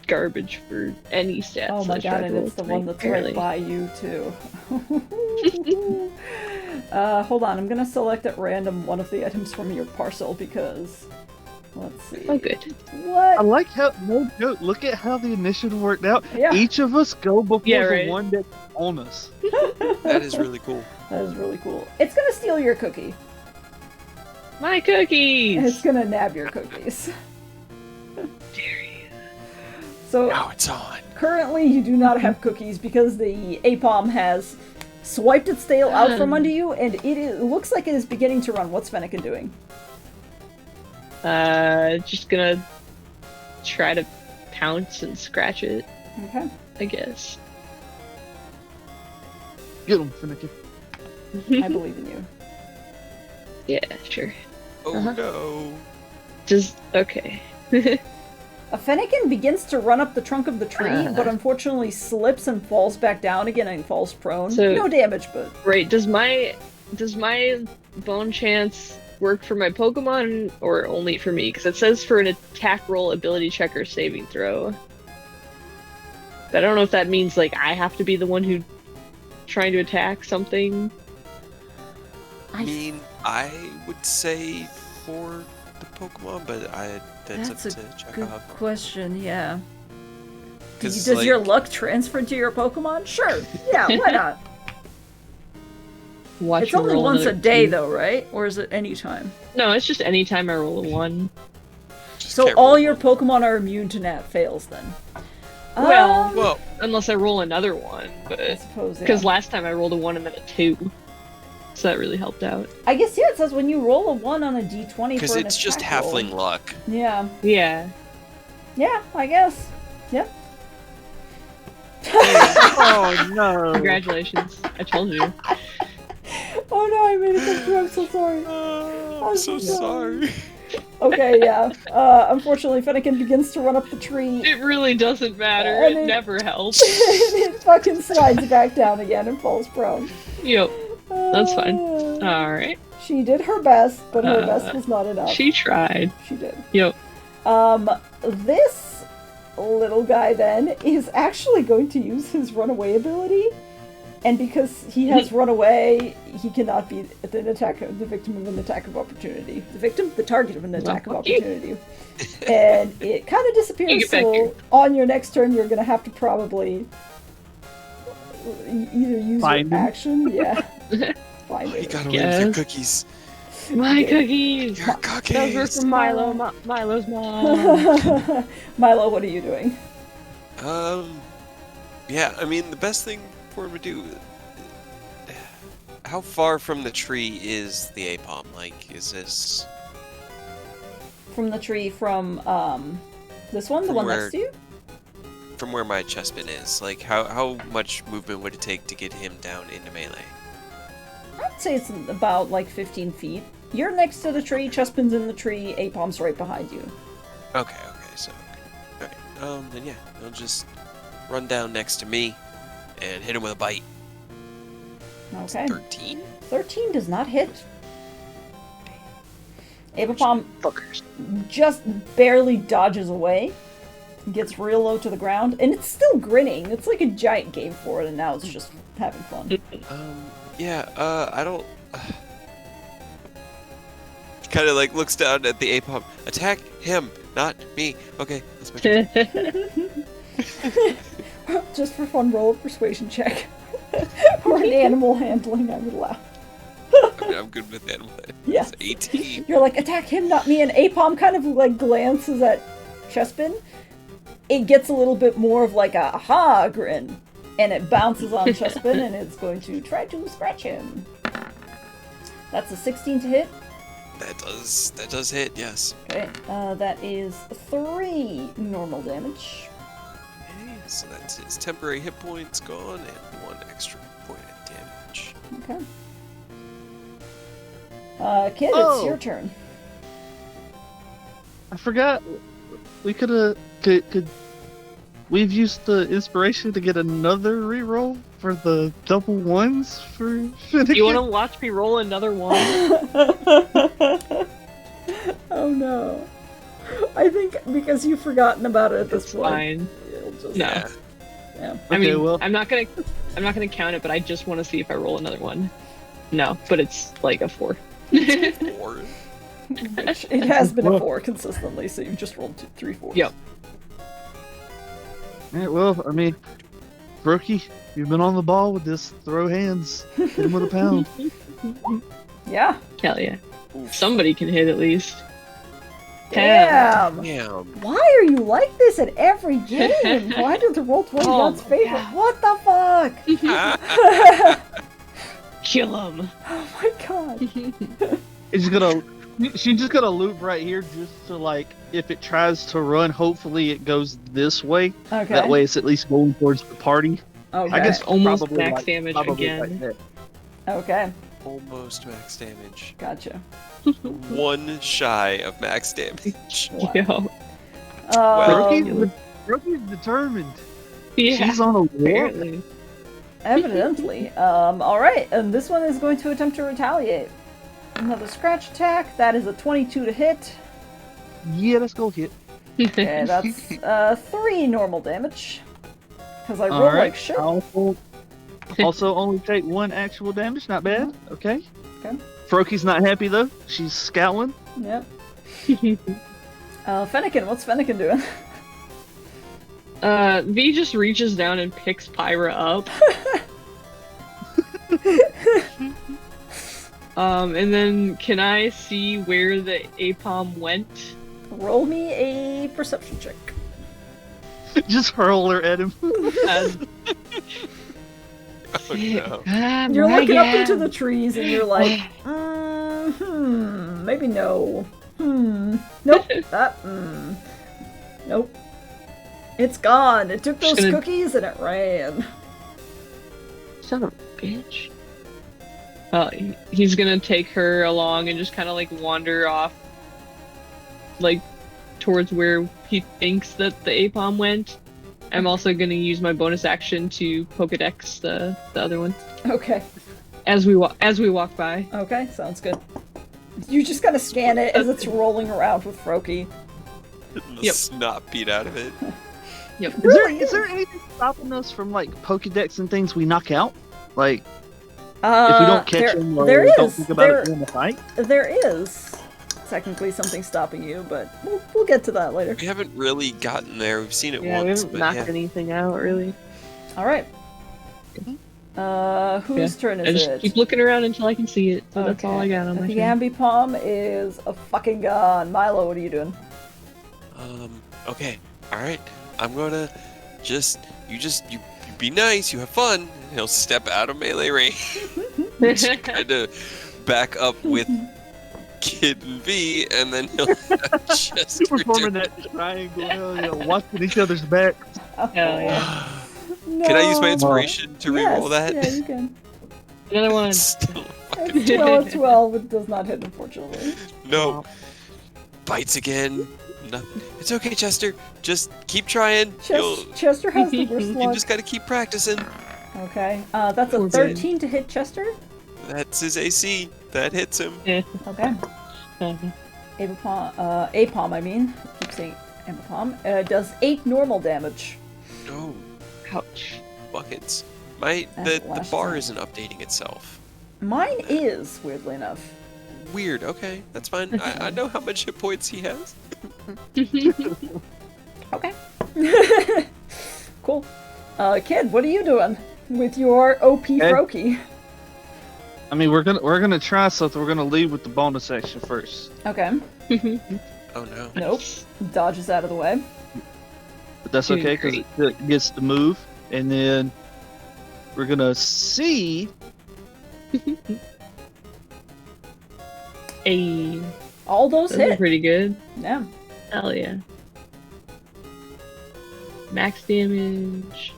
garbage for any stats. Oh my I god, tried to and roll it's the tonight, one that's apparently. right by you too. Hold on, I'm gonna select at random one of the items from your parcel because let's see. Oh, good. I What? like how, no joke, look at how the initiative worked out. Yeah. Each of us go before Yeah, the right. one that's on us. That is really cool. That is really cool. It's gonna steal your cookie. My cookies! It's gonna nab your cookies. Dare you. So Now it's on. currently you do not have cookies because the apom has swiped its tail out from under you and it looks like it is beginning to run. What's Fennekin doing? Just gonna try to pounce and scratch it, Okay. I guess. Get him, Finicky. I believe in you. Yeah, sure. Oh Uh-huh. no. Just, okay. A Fennekin begins to run up the trunk of the tree, but unfortunately slips and falls back down again and falls prone. So- No damage, but Right, does my bone chance work for my Pokemon or only for me? Because it says for an attack roll, ability check, or saving throw. But I don't know if that means like I have to be the one who trying to attack something. I mean, I would say for the Pokemon, but that's That's up to check good out. question, yeah. 'Cause, Does your like- luck transfer to your Pokemon? Sure. Yeah, why not? Watch It's me only roll once a another day, two. though, right? Or is it any time? No, it's just any time I roll a 1. Just So can't all roll your one. Pokemon are immune to nat fails, then? Well, Well, unless I roll another one, I but suppose, yeah. because last time I rolled a 1 and then a 2, so that really helped out. I guess, yeah, it says when you roll a 1 on a d20 because for an it's just attack roll. halfling luck. Yeah. Yeah. Yeah, I guess. Yep. Oh no! Congratulations! I told you. Oh no, I made it come through. I'm so sorry. I'm so sorry. Okay, yeah. Unfortunately, Fennekin begins to run up the tree. It really doesn't matter. And It never helps. and it fucking slides back down again and falls prone. Yep. That's fine. Uh, All right. She did her best, but her best was not enough. She tried. She did. Yep. This little guy then is actually going to use his runaway ability, and because he has run away, he cannot be the victim of an attack of opportunity. The target of an attack of fuck you. opportunity. And it kind of You disappears, get back so here. on your next turn you're going to have to probably either use Find your him. action, yeah. Find You it. got away with your Yes. cookies. My cookies. Your Those were cookies. from Milo. Milo's mom. Milo, what are you doing? Yeah, I mean, the best thing for him to do. How far from the tree is the Apom? Like, is this From the tree from, this one? The From one where- next to you? from where my chestpin is? Like, how much movement would it take to get him down into melee? I'd say it's about like 15 feet. You're next to the tree, Chespin's in the tree, Apom's right behind you. Okay, so. Alright, then yeah, he'll just run down next to me and hit him with a bite. Okay. 13? 13 does not hit. Apom Fuckers. just barely dodges away, gets real low to the ground, and it's still grinning. It's like a giant game for it, and now it's just having fun. I don't. Kind of like looks down at the Apom. Attack him! Not me. Okay, that's my turn. Just for fun, roll a persuasion check. Or an animal handling, I would allow. I'm good with animal. Yeah. It's 18. You're like, attack him, not me. And Apom kind of like glances at Chespin. It gets a little bit more of like a ha grin. And it bounces on Chespin and it's going to try to scratch him. That's a 16 to hit. That does hit, yes. Okay, that is 3 normal damage. Okay, so that's his temporary hit points gone and 1 extra point of damage. Okay. Kid, Oh. it's your turn. I forgot. We could we've used the inspiration to get another reroll for the double ones for Finnegan. You want to watch me roll another one? Oh no. I think because you've forgotten about it at this It's point. fine. It'll just, No. Yeah. Yeah. I Okay, mean, well- I'm not gonna count it, but I just want to see if I roll another one. No, but it's like a 4. 4. Which it has been a 4 consistently, so you've just rolled 3 4s. Yep. Yeah, well, I mean, Brookie, you've been on the ball with this. Throw hands. Hit him with a pound. Yeah. Hell yeah. Somebody can hit at least. Damn. Damn. Why are you like this at every game? Why did the Roll20 Oh God's my favorite? God. What the fuck? Kill him. Oh my god. She's just gonna loop right here just to like, if it tries to run, hopefully it goes this way. Okay. That way it's at least going towards the party. Okay. I guess Almost probably max like- damage probably again. like that. Okay. Almost max damage. Gotcha. 1 shy of max damage. Wow. Yo. Rookie's determined. Yeah. She's on a war. Apparently. Evidently. Alright, and this one is going to attempt to retaliate. Another scratch attack. That is a 22 to hit. Yeah, let's go hit. Okay, that's 3 normal damage. Because I rolled All right. like shit. Also only take 1 actual damage. Not bad. Okay. Okay. Frokie's not happy though. She's scowling. Yep. Fennekin, what's Fennekin doing? V just reaches down and picks Pyra up. And then can I see where the APOM went? Roll me a perception check. Just hurl her at him. As Oh no. You're looking up into the trees and you're like, maybe no. Nope. Nope. It's gone. It took those Should've- cookies and it ran. Son of a bitch. He's gonna take her along and just kind of like wander off, like towards where he thinks that the APOM went. I'm also gonna use my bonus action to Pokedex the other one Okay. as we walk by. Okay, sounds good. You just gotta scan it as it's rolling around with Froki. The Yep. snot beat out of it. Yep. Is there anything stopping us from like Pokedex and things we knock out? Like if we don't catch them or there don't is. think about it during the fight? There is technically something stopping you, but we'll get to that later. We haven't really gotten there. We've seen it Yeah, we once, haven't but knocked yeah. anything out really. All right. Whose turn I is just it? keep looking around until I can see it. So that's all I got on my The turn. Ambipom is a fucking gun. Milo, what are you doing? Okay. Alright. I'm gonna you be nice, you have fun, and he'll step out of melee range. Kind of back up with Kid and V, and then he'll just We're forming that triangle, watching each other's back. Oh, Hell yeah. no. Can I use my inspiration to Yes, reroll that? Yeah, you can. Another one. Still It's 12, it does not hit, unfortunately. no. Bites again. No. It's okay, Chester. Just keep trying. Chester has the worst You luck. just gotta keep practicing. Okay, that's a Poor 13 to hit Chester. That's his AC. That hits him. Okay. Mhm. Apom, I mean. I keep saying Ambipom. Does 8 normal damage. No. Ouch. Buckets. That's The last bar time. isn't updating itself. Mine is, weirdly enough. Weird. Okay, that's fine. I know how much hit points he has. Okay. Cool. Kid, what are you doing with your OP Froki? I mean, we're gonna try something. We're gonna lead with the bonus action first. Okay. Oh no. Nope. Dodges out of the way. But that's Doing okay because great. it gets to move, and then we're gonna see. Hey, All those those are hit. pretty good. Yeah. Hell yeah. Max damage,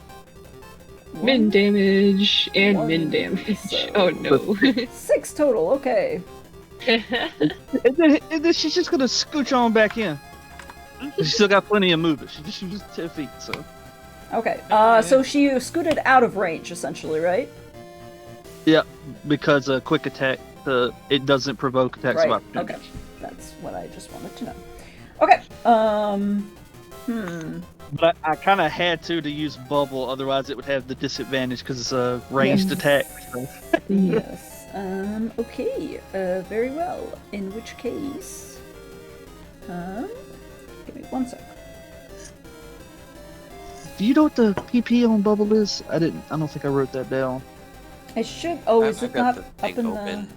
min damage, and min One, damage. so- Oh no. 6 total. Okay. And then she's just gonna scooch on back in. She's still got plenty of movement. She was 10 feet, so. Okay. So she scooted out of range, essentially, right? Yeah, because a quick attack, it doesn't provoke attacks Right. of opportunity. Okay. That's what I just wanted to know. Okay. But I kind of had to use bubble, otherwise it would have the disadvantage because it's a ranged Yes. attack. So. Yes. Okay. Very well. In which case, give me 1 sec. Do you know what the PP on bubble is? I don't think I wrote that down. I should. Oh, is I've it got not the up thing in open.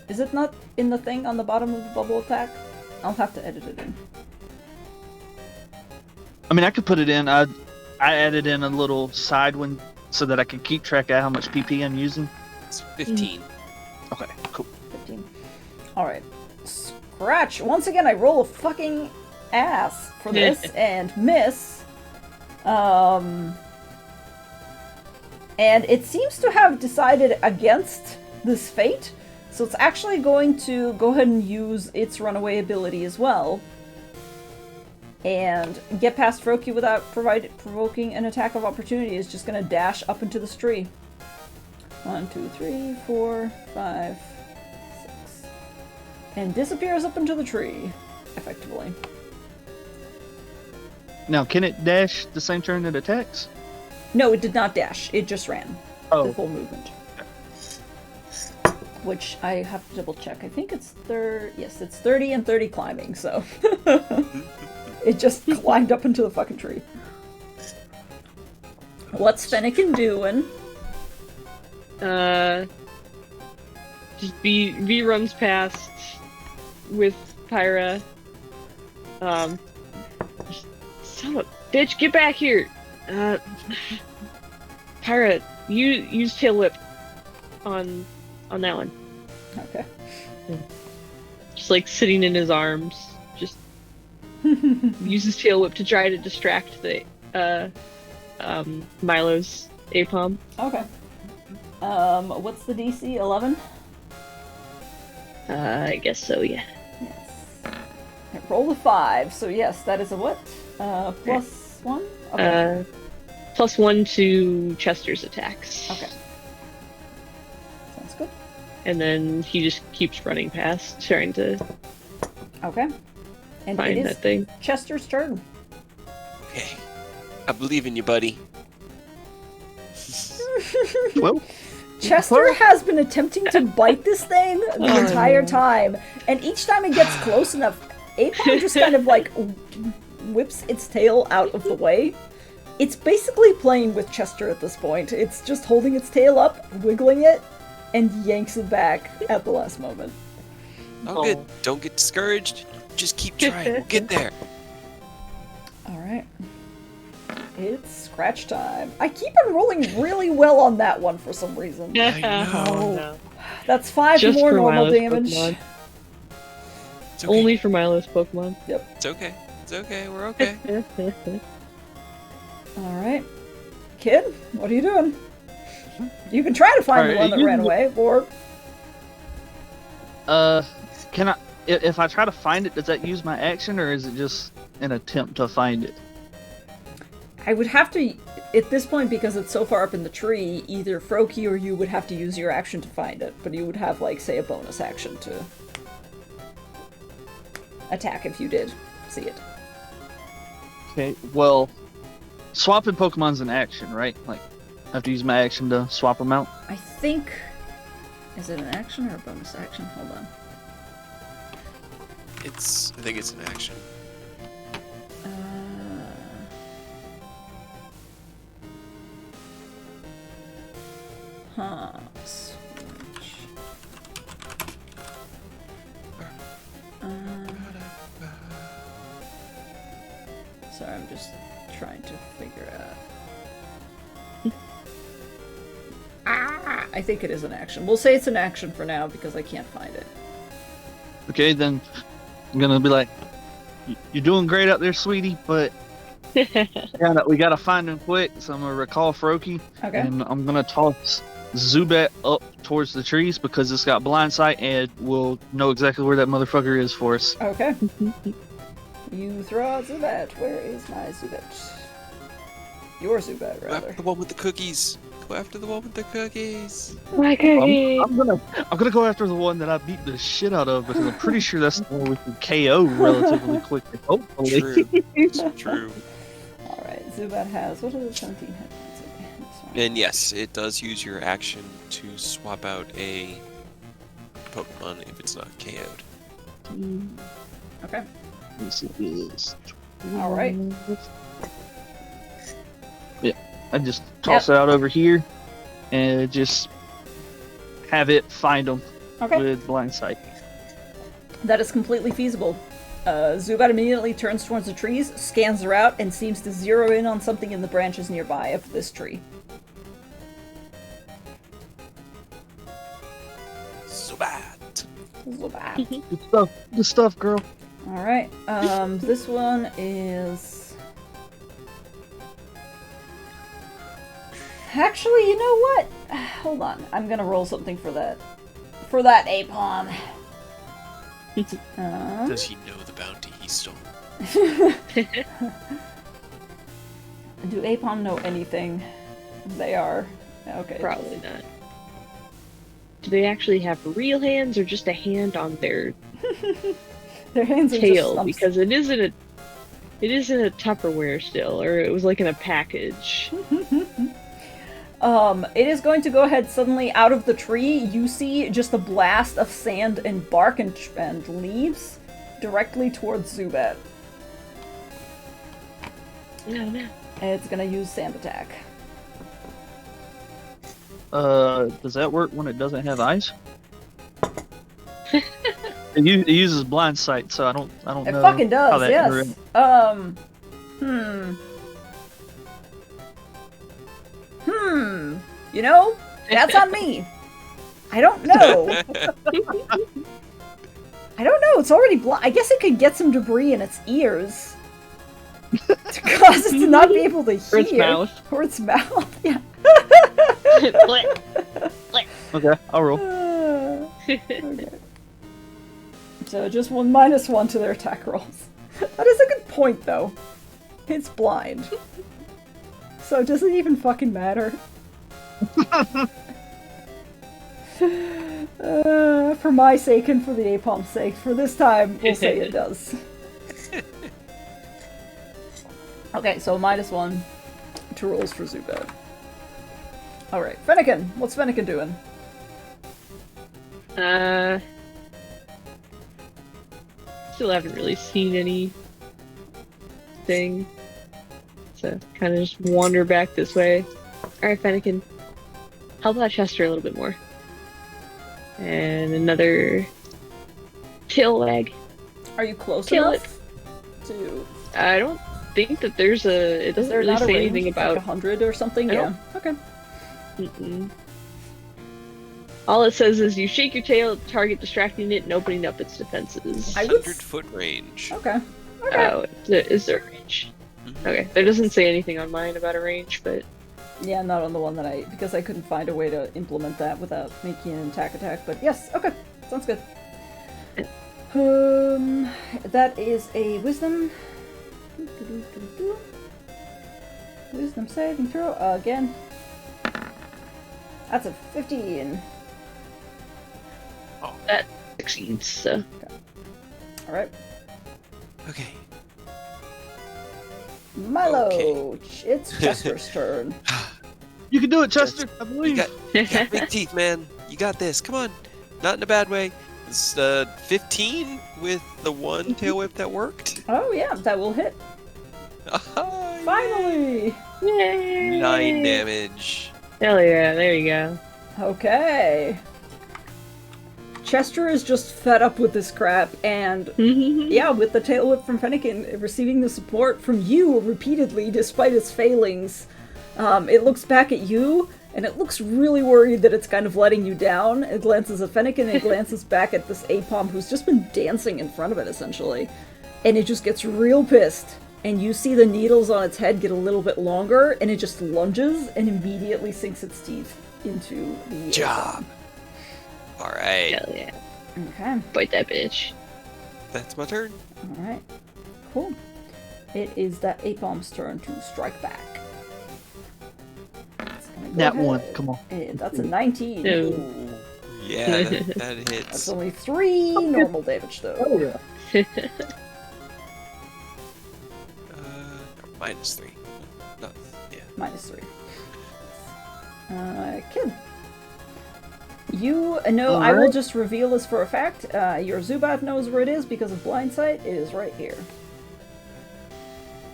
the? Is it not in the thing on the bottom of the bubble attack? I'll have to edit it in. I mean, I could put it in. I added in a little side one so that I can keep track of how much PP I'm using. It's 15. Okay, cool. 15. All right. Scratch. Once again, I roll a fucking ass for this and miss. And it seems to have decided against this fate, so it's actually going to go ahead and use its runaway ability as well. And get past Froki without provoking an attack of opportunity is just going to dash up into this tree. 1, 2, 3, 4, 5, 6. And disappears up into the tree, effectively. Now, can it dash the same turn it attacks? No, it did not dash. It just ran. The Oh, full movement. Which I have to double check. I think it's yes, it's 30 and 30 climbing, so it just climbed up into the fucking tree. What's Fennekin doing? Just V runs past with Pyra. Son of a bitch, get back here! Pyra, use tail whip on that one. Okay. Just like sitting in his arms, just uses tail whip to try to distract the Milo's APOM. Okay. What's the DC? 11? I guess so, yeah. Yes. Roll a 5, so yes, that is a what? Plus 1? Okay. +1 to Chester's attacks. Okay. Sounds good. And then he just keeps running past, trying to Okay. And find it that is thing. Chester's turn. Okay. I believe in you, buddy. well, Chester has been attempting to bite this thing the entire time, and each time it gets close enough, Apon just kind of like whips its tail out of the way. It's basically playing with Chester at this point. It's just holding its tail up, wiggling it, and yanks it back at the last moment. Oh, good. Don't get discouraged. Just keep trying. We'll get there. Alright. It's scratch time. I keep on rolling really well on that one for some reason. I know. Oh, no. That's 5 Just more for normal Milo's damage. Pokemon. It's okay. Only for Milo's Pokemon. It's okay. It's okay. We're okay. Alright. Kid, what are you doing? You can try to find the Alright, one that ran away, or... can I? If I try to find it, does that use my action, or is it just an attempt to find it? I would have to, at this point, because it's so far up in the tree, either Froki or you would have to use your action to find it, but you would have, like, say, a bonus action to attack if you did see it. Okay, well, swapping Pokemon's an action, right? Like, I have to use my action to swap them out? I think... Is it an action or a bonus action? Hold on. I think it's an action. Switch. Sorry, I'm just trying to figure out. I think it is an action. We'll say it's an action for now because I can't find it. Okay, then I'm gonna be like, "You're doing great out there, sweetie, but we gotta find him quick." So I'm gonna recall Froki, Okay. and I'm gonna toss Zubat up towards the trees because it's got blind sight and we'll know exactly where that motherfucker is for us. Okay. You throw out Zubat. Where is my Zubat? Your Zubat, Go rather. after the one with the cookies. Go after the one with the cookies. My cookie. I'm gonna go after the one that I beat the shit out of because I'm pretty sure that's the one we can KO relatively quickly. Hopefully. True. It's true. Alright, Zubat has. What is it? 17 hit points. Okay, that's fine. And yes, it does use your action to swap out a Pokemon if it's not KO'd. Okay. Yes, it is. Alright. Yeah, I just toss it out over here and just have it find them Okay. with blind sight. That is completely feasible. Zubat immediately turns towards the trees, scans the route, and seems to zero in on something in the branches nearby of this tree. Zubat. Zubat. Good stuff, girl. Alright, this one is... Actually, you know what? Hold on, I'm gonna roll something for that. For that Apom. Does he know the bounty he stole? Do Apom know anything? They are. Okay. Probably not. Do they actually have real hands or just a hand on their Their hands are just tail? stumps. Because it isn't a Tupperware still, or it was like in a package. It is going to go ahead suddenly out of the tree. You see just a blast of sand and bark and leaves directly towards Zubat. No. And it's gonna use sand attack. Does that work when it doesn't have eyes? It uses blind sight, so I don't It know. fucking how does, that yes. interacts. You know, that's on me. I don't know. I don't know. It's already blind. I guess it could get some debris in its ears to cause it to not be able to hear. Or its mouth. Or its mouth. Yeah. Okay, I'll roll. Okay. So just -1 to their attack rolls. That is a good point, though. It's blind. So does it even fucking matter? For my sake and for the Apom's sake, for this time, we'll say it does. Okay, so -1 to rolls for Zubat. Alright, Fennekin! What's Fennekin doing? Still haven't really seen anything. So kind of just wander back this way. Alright, Fennekin. Help out Chester a little bit more. And another tail wag. Are you close Kill enough to... I don't think that there's a. It Is doesn't there really not a say range? anything Like about. 100 or something? I Yeah. don't- Okay. Mm-mm. All it says is you shake your tail, target distracting it, and opening up its defenses. I would... 100-foot range. Okay. Okay. Oh, is there a range? Mhm. Okay, there doesn't say anything on mine about a range, but Yeah, not on the one that because I couldn't find a way to implement that without making an attack, but yes, okay, sounds good. That is a wisdom. Wisdom saving throw again. That's a 15. that succeeds. So All right, Okay. Milo. Okay. It's Chester's turn. You can do it, Chester. I You believe. got big teeth, man. You got this. Come on. Not in a bad way. It's 15 with the one tail whip that worked. Oh yeah, that will hit. Finally! Yay! 9 damage. Hell yeah, there you go. Okay. Chester is just fed up with this crap, and yeah, with the tail whip from Fennekin receiving the support from you repeatedly despite its failings, it looks back at you, and it looks really worried that it's kind of letting you down. It glances at Fennekin, and it glances back at this Apom who's just been dancing in front of it, essentially. And it just gets real pissed. And you see the needles on its head get a little bit longer, and it just lunges and immediately sinks its teeth into the Job. All right. Hell yeah. Okay. Bite that bitch. That's my turn. Alright. Cool. It is that Apom's turn to strike back. It's gonna go That one, ahead. come on. That's a 19. No. Yeah, that That's hits. only 3 normal damage, though. Oh yeah. -3. No, yeah. -3. Kid. You know, I will Alright. just reveal this for a fact. Your Zubat knows where it is because of blind sight. It is right here.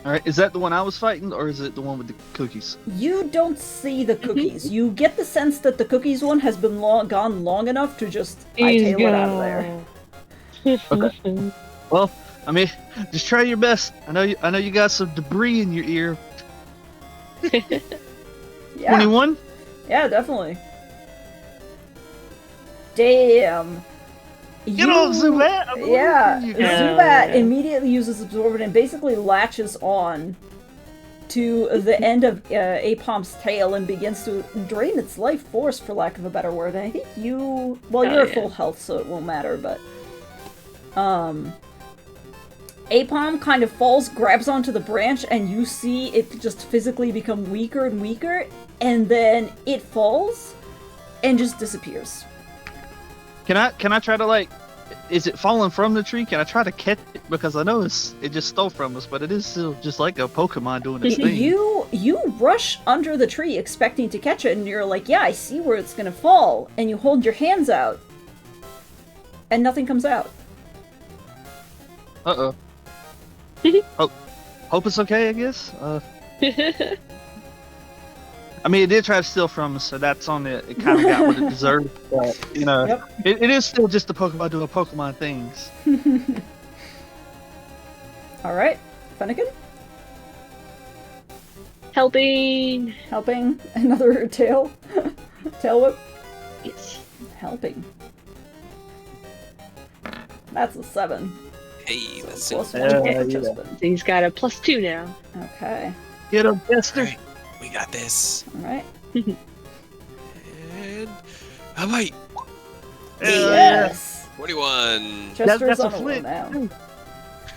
All right, is that the one I was fighting, or is it the one with the cookies? You don't see the cookies. You get the sense that the cookies one has been gone long enough to just hightail it out of there. Okay. Well, I mean, just try your best. I know you got some debris in your ear. Yeah. 21. Yeah, definitely. Damn. Get on, Zubat! I'm Yeah, looking for you. Zubat Yeah. immediately uses Absorbent and basically latches on to the end of Apom's tail and begins to drain its life force, for lack of a better word. And I think you... Well, Oh, you're yeah. at full health, so it won't matter, but... Apom kind of falls, grabs onto the branch, and you see it just physically become weaker and weaker, and then it falls and just disappears. Can I try to, like, is it falling from the tree? Can I try to catch it? Because I know it just stole from us, but it is still just like a Pokemon doing its thing. You rush under the tree expecting to catch it, and you're like, yeah, I see where it's gonna fall, and you hold your hands out, and nothing comes out. Uh-oh. Hope it's okay, I guess. I mean, it did try to steal from us, so that's on it. It kind of got what it deserved. But, you know, Yep. it is still just a Pokemon doing Pokemon things. Alright, Fennekin, Helping. helping another tail whip, Yes. helping. That's a 7. Hey, that's it. Plus 1 Yeah, for yeah. Chespin. So he's got a +2 now. Okay, Get him, Chester. Alright, we got this. alright. And I might. Yes! 21. Chester's That's a on a roll flip. now.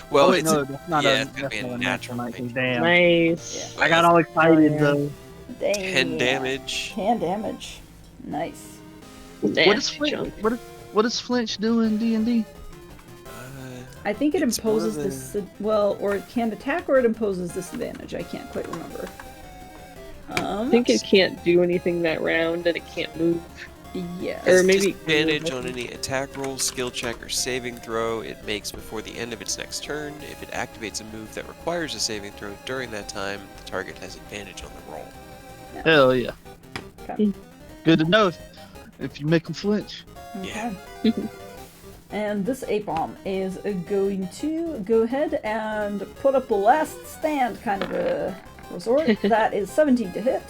Well, Oh, wait, it's no, that's not yeah, a, it's gonna that's be a not natural 19. 19. Damn. Nice. I got all excited, Yeah. though. Dang. 10 damage. 10 damage. Nice. Damn, What is Flinch? junk. What is Flinch doing in D&D? I think it It's imposes one of this, well, or it can attack or it imposes disadvantage. I can't quite remember. I think it can't do anything that round, and it can't move. Yeah. Or Has maybe- disadvantage on any attack roll, skill check, or saving throw it makes before the end of its next turn. If it activates a move that requires a saving throw during that time, the target has advantage on the roll. Hell yeah. Okay. Good to know if you make them flinch. Yeah. Okay. And this Apom is going to go ahead and put up a last stand kind of a resort. That is 17 to hit.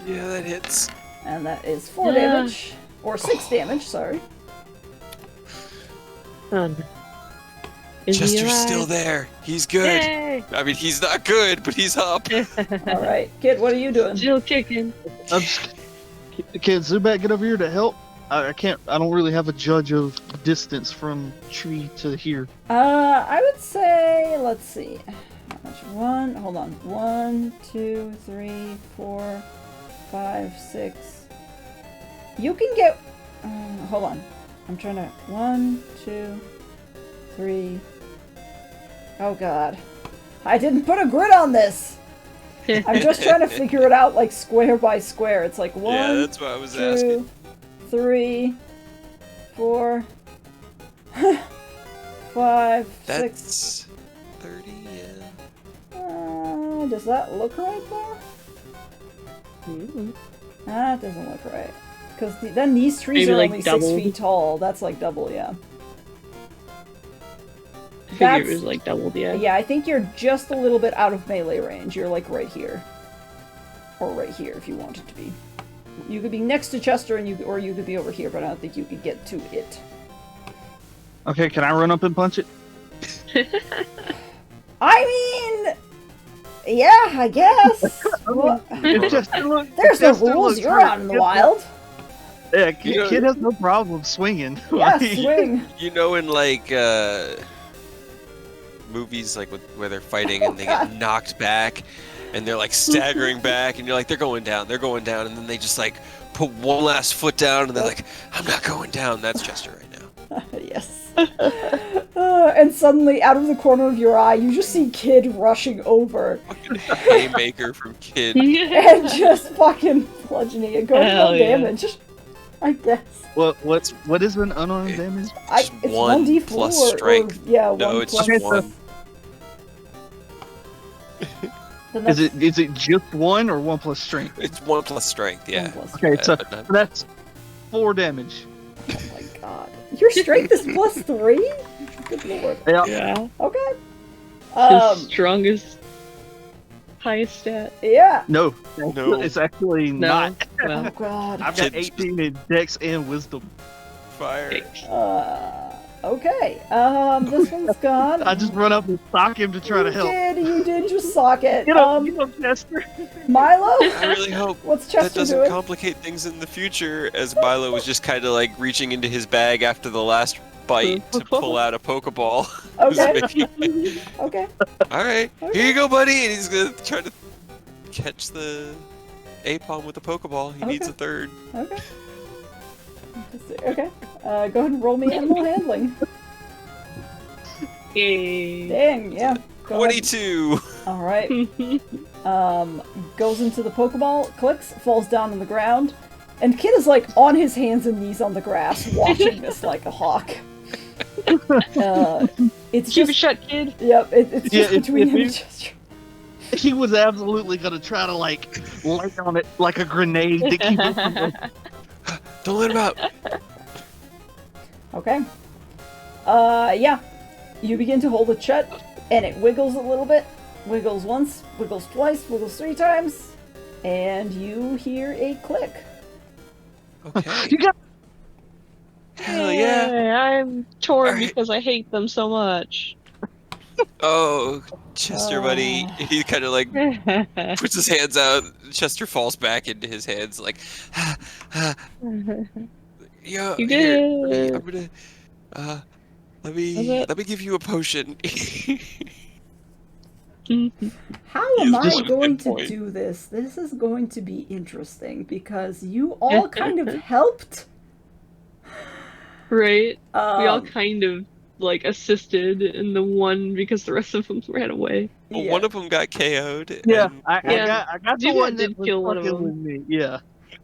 Yeah, that hits. And that is 4 Yeah. damage. Or 6 damage, sorry. Oh, no. Is he Chester's alive? still there. He's good. Yay! I mean, he's not good, but he's up. Alright, kid, what are you doing? Still kicking. I'm just, can Zubat get over here to help? I can't. I don't really have a judge of distance from tree to here. I would say, let's see. How much? Hold on. 1, 2, 3, 4, 5, 6. You can get, hold on. I'm trying to, 1, 2, 3. Oh god. I didn't put a grid on this! I'm just trying to figure it out like square by square. It's like 1, Yeah, that's what I was 2, asking. 3, 4, 5, 6. That's 30, yeah. Does that look right there? Mm. That doesn't look right. Because then these trees Maybe, are like, only 6 doubled. feet tall. That's like double, yeah. I figured That's- it was like doubled, yeah. Yeah, I think you're just a little bit out of melee range. You're like right here. Or right here if you wanted to be. You could be next to Chester or you could be over here, but I don't think you could get to it. Okay, can I run up and punch it? I mean... Yeah, I guess. Well, If Chester look- there's if no Chester rules. looks You're hurt, out in the kid- wild. Yeah, You know- kid has no problem swinging. Yeah, Like, swing. You know, in like movies like where they're fighting and they get knocked back and they're like staggering back and you're like they're going down, and then they just like put one last foot down and they're like, I'm not going down. That's Chester right now. Yes. And suddenly, out of the corner of your eye, you just see Kid rushing over Fucking haymaker from Kid. and just fucking bludgeoning it. Going Hell no yeah. damage. I guess. what is an unarmed damage? Just It's one 1d4 plus or strength. yeah, No, 1 it's plus. just one. Then Is that's it just one or 1 plus strength? It's 1 plus strength, yeah. 1 plus. Okay, so But not- that's 4 damage. Oh my god. Your strength is plus 3? Good lord. Yeah. Yeah. Okay. His strongest, highest stat. Yeah. No, No. it's actually No. not. Oh Well, god. I've got Kid- 18 in Dex and Wisdom. Fire. Okay. This one's gone. I just run up and sock him to try to help. You did just sock it. Get up, Chester. Milo? I really hope What's that Chester doesn't doing? complicate things in the future, as Milo was just kind of like reaching into his bag after the last bite to pull out a Pokeball. Okay. Okay. Alright, here you go, buddy! And he's gonna try to catch the Apom with the Pokeball. He needs Okay. a third. Okay. Okay. Go ahead and roll me animal handling. yay. Dang, yeah. Go ahead. 22! Alright. Goes into the Pokeball, clicks, falls down on the ground, and Kid is like on his hands and knees on the grass, watching this like a hawk. It's Keep it just, shut, kid. yep, it's just Yeah, between if him you- and Chester. He was absolutely gonna try to like light on it like a grenade to keep it from going. Don't let him out! Okay. Yeah. You begin to hold it shut, and it wiggles a little bit. Wiggles once, wiggles twice, wiggles 3 times, and you hear a click. Okay. You got Hell yeah! Yay, I'm torn Alright. because I hate them so much. Oh, Chester, buddy. He kind of like puts his hands out. Chester falls back into his hands, like, yeah. You here, did. I'm gonna, let Was it? me give you a potion. How am I Just going to pinpoint. do this? This is going to be interesting because you all kind of helped. Right? We all Um, kind of like assisted in the one because the rest of them ran away. Well, yeah. one of them got KO'd. Yeah, and- I got the Zubat one did that was kill one of fucking them. with me. Yeah,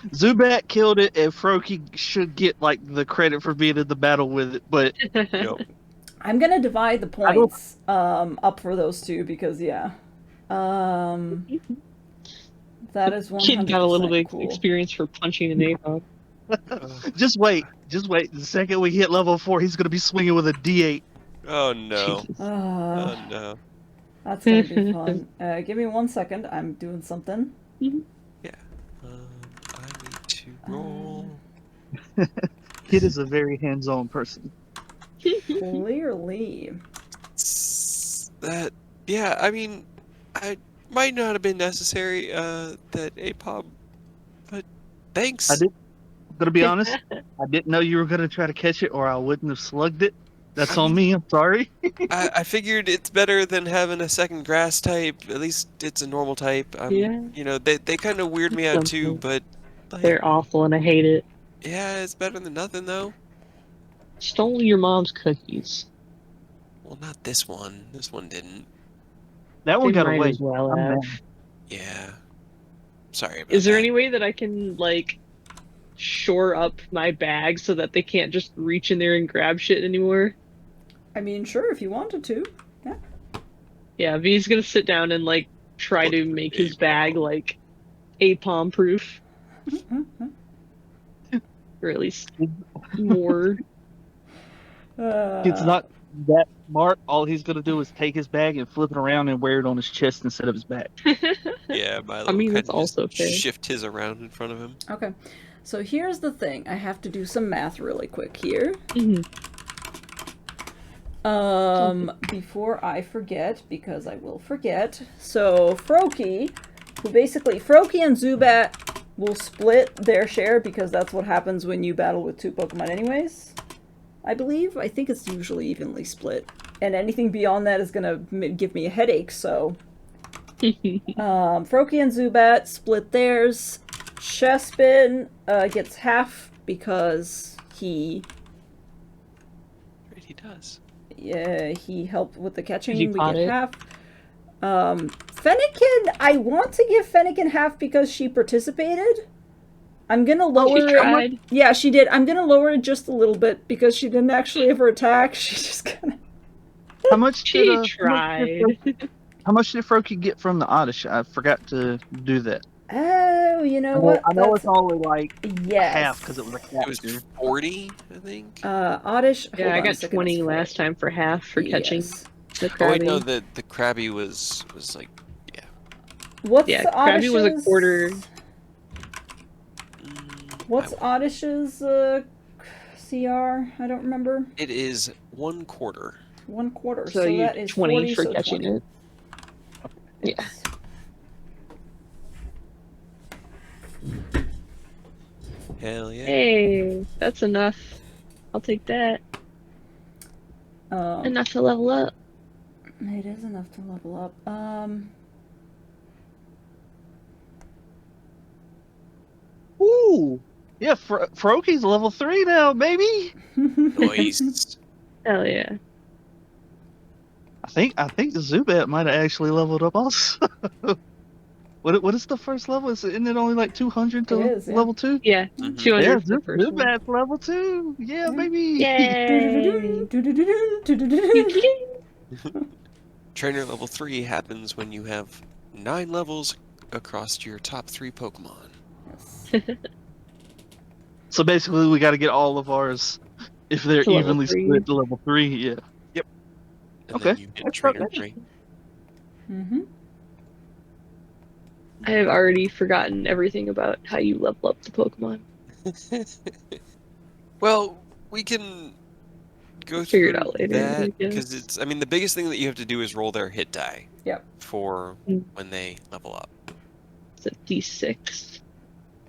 Zubat killed it, and Froakie should get like the credit for being in the battle with it. But Yep. I'm gonna divide the I don't- points up for those two because yeah. That is 100% Kid got a little bit cool. experience for punching an Apom. just wait. The second we hit level 4, he's gonna be swinging with a D8. Oh no. Jesus. Oh no. That's gonna be fun. Give me 1 second. I'm doing something. I need to roll. Kid is a very hands-on person. Clearly. That, yeah, I mean, I might not have been necessary, that APOB, but thanks. I did. Gonna be honest, I didn't know you were gonna try to catch it, or I wouldn't have slugged it. That's on me. I'm sorry. I figured it's better than having a second grass type. At least it's a normal type. Yeah. You know, they kind of weird me out too, but like, They're awful and I hate it. yeah, it's better than nothing though. Stole your mom's cookies. Well, not this one. This one didn't. That one They got might away. as well I'm have. mad. Yeah. Sorry about Is there that. any way that I can like shore up my bag so that they can't just reach in there and grab shit anymore? I mean, sure, if you wanted to. Yeah. Yeah, V's gonna sit down and like try to make his bag like APOM proof, or at least more. It's not that smart. All he's gonna do is take his bag and flip it around and wear it on his chest instead of his back. Yeah, Milo I mean, kind that's of also just fair. shift his around in front of him. Okay. So here's the thing. I have to do some math really quick here. Mhm. Before I forget, because I will forget. So Froakie, Froakie and Zubat will split their share because that's what happens when you battle with two Pokemon anyways. I believe. I think it's usually evenly split. And anything beyond that is gonna give me a headache, so... Froakie and Zubat split theirs. Chespin gets half because he... Right, he does. Yeah, he helped with the catching. He We caught get it. half. Fennekin, I want to give Fennekin half because she participated. I'm gonna lower She tried. Yeah, she did. I'm gonna lower it just a little bit because she didn't actually ever attack. She just kind of... How much She did tried. how much did Froakie get from the Oddish? I forgot to do that. Oh, you know what? I know That's... it's only like Yes. half because it was a It was capture. 40, I think. Oddish. Yeah, hold I on a got second, 20 it's last time for half for catching Yes. the Oh wait, Krabby. no, the Krabby was like, yeah. What's Yeah, the Krabby was a Oddish's... quarter. What's Oddish's CR? I don't remember. It is 1/4. 1/4. So So you that is 20 40, for so catching 20. it. Yeah. Hell yeah. Hey, that's enough. I'll take that. Enough to level up. It is enough to level up. Ooh, yeah, Froakie's level 3 now, baby. Nice. Hell yeah. I think the Zubat might have actually leveled up also. What is the first level? Isn't it only like 200 to It is, yeah. level 2? Yeah, Mhm. 200 Yeah, for the first one. Zubat's level 2. Yeah, Yeah. baby. Yay! Trainer level 3 happens when you have 9 levels across your top 3 Pokemon. So basically, we got to get all of ours if they're To level evenly 3. split to level 3. Yeah. And Okay. then you get Trainer 3. Mm-hmm. I have already forgotten everything about how you level up the Pokemon. Well, we can go Figure it through out later, I that guess. because it's. I mean, the biggest thing that you have to do is roll their hit die. Yep. For Mm. when they level up. It's a D6.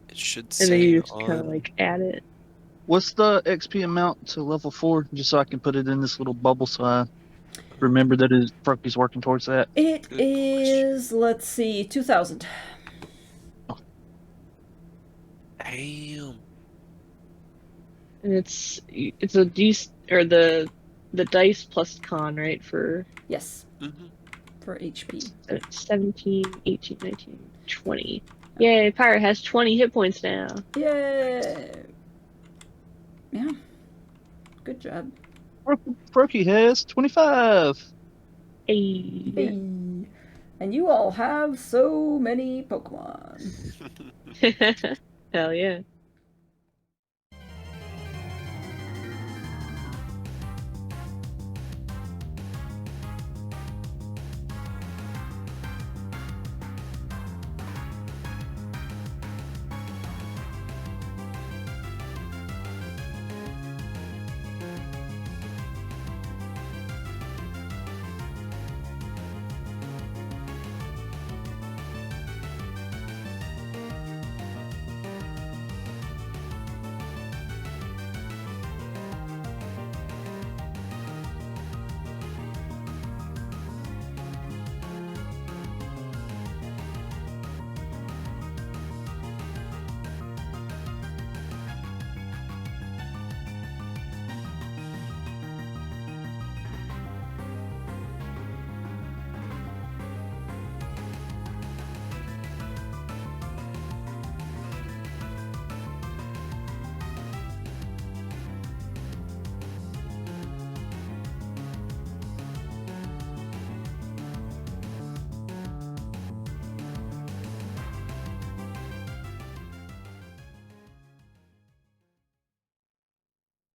It should And say then you just on. kind of like add it. What's the XP amount to level 4? Just so I can put it in this little bubble so I remember that Froakie's working towards that. It Good is, let's see, 2,000. Damn. And it's a D or the dice plus con, right? For Yes, Mm-hmm. for HP. 17, 18, 19, 20. Yay, Pirate has 20 hit points now. Yay! Yeah. Good job. Froakie has 25. Hey. Hey. And you all have so many Pokemon. Hell yeah.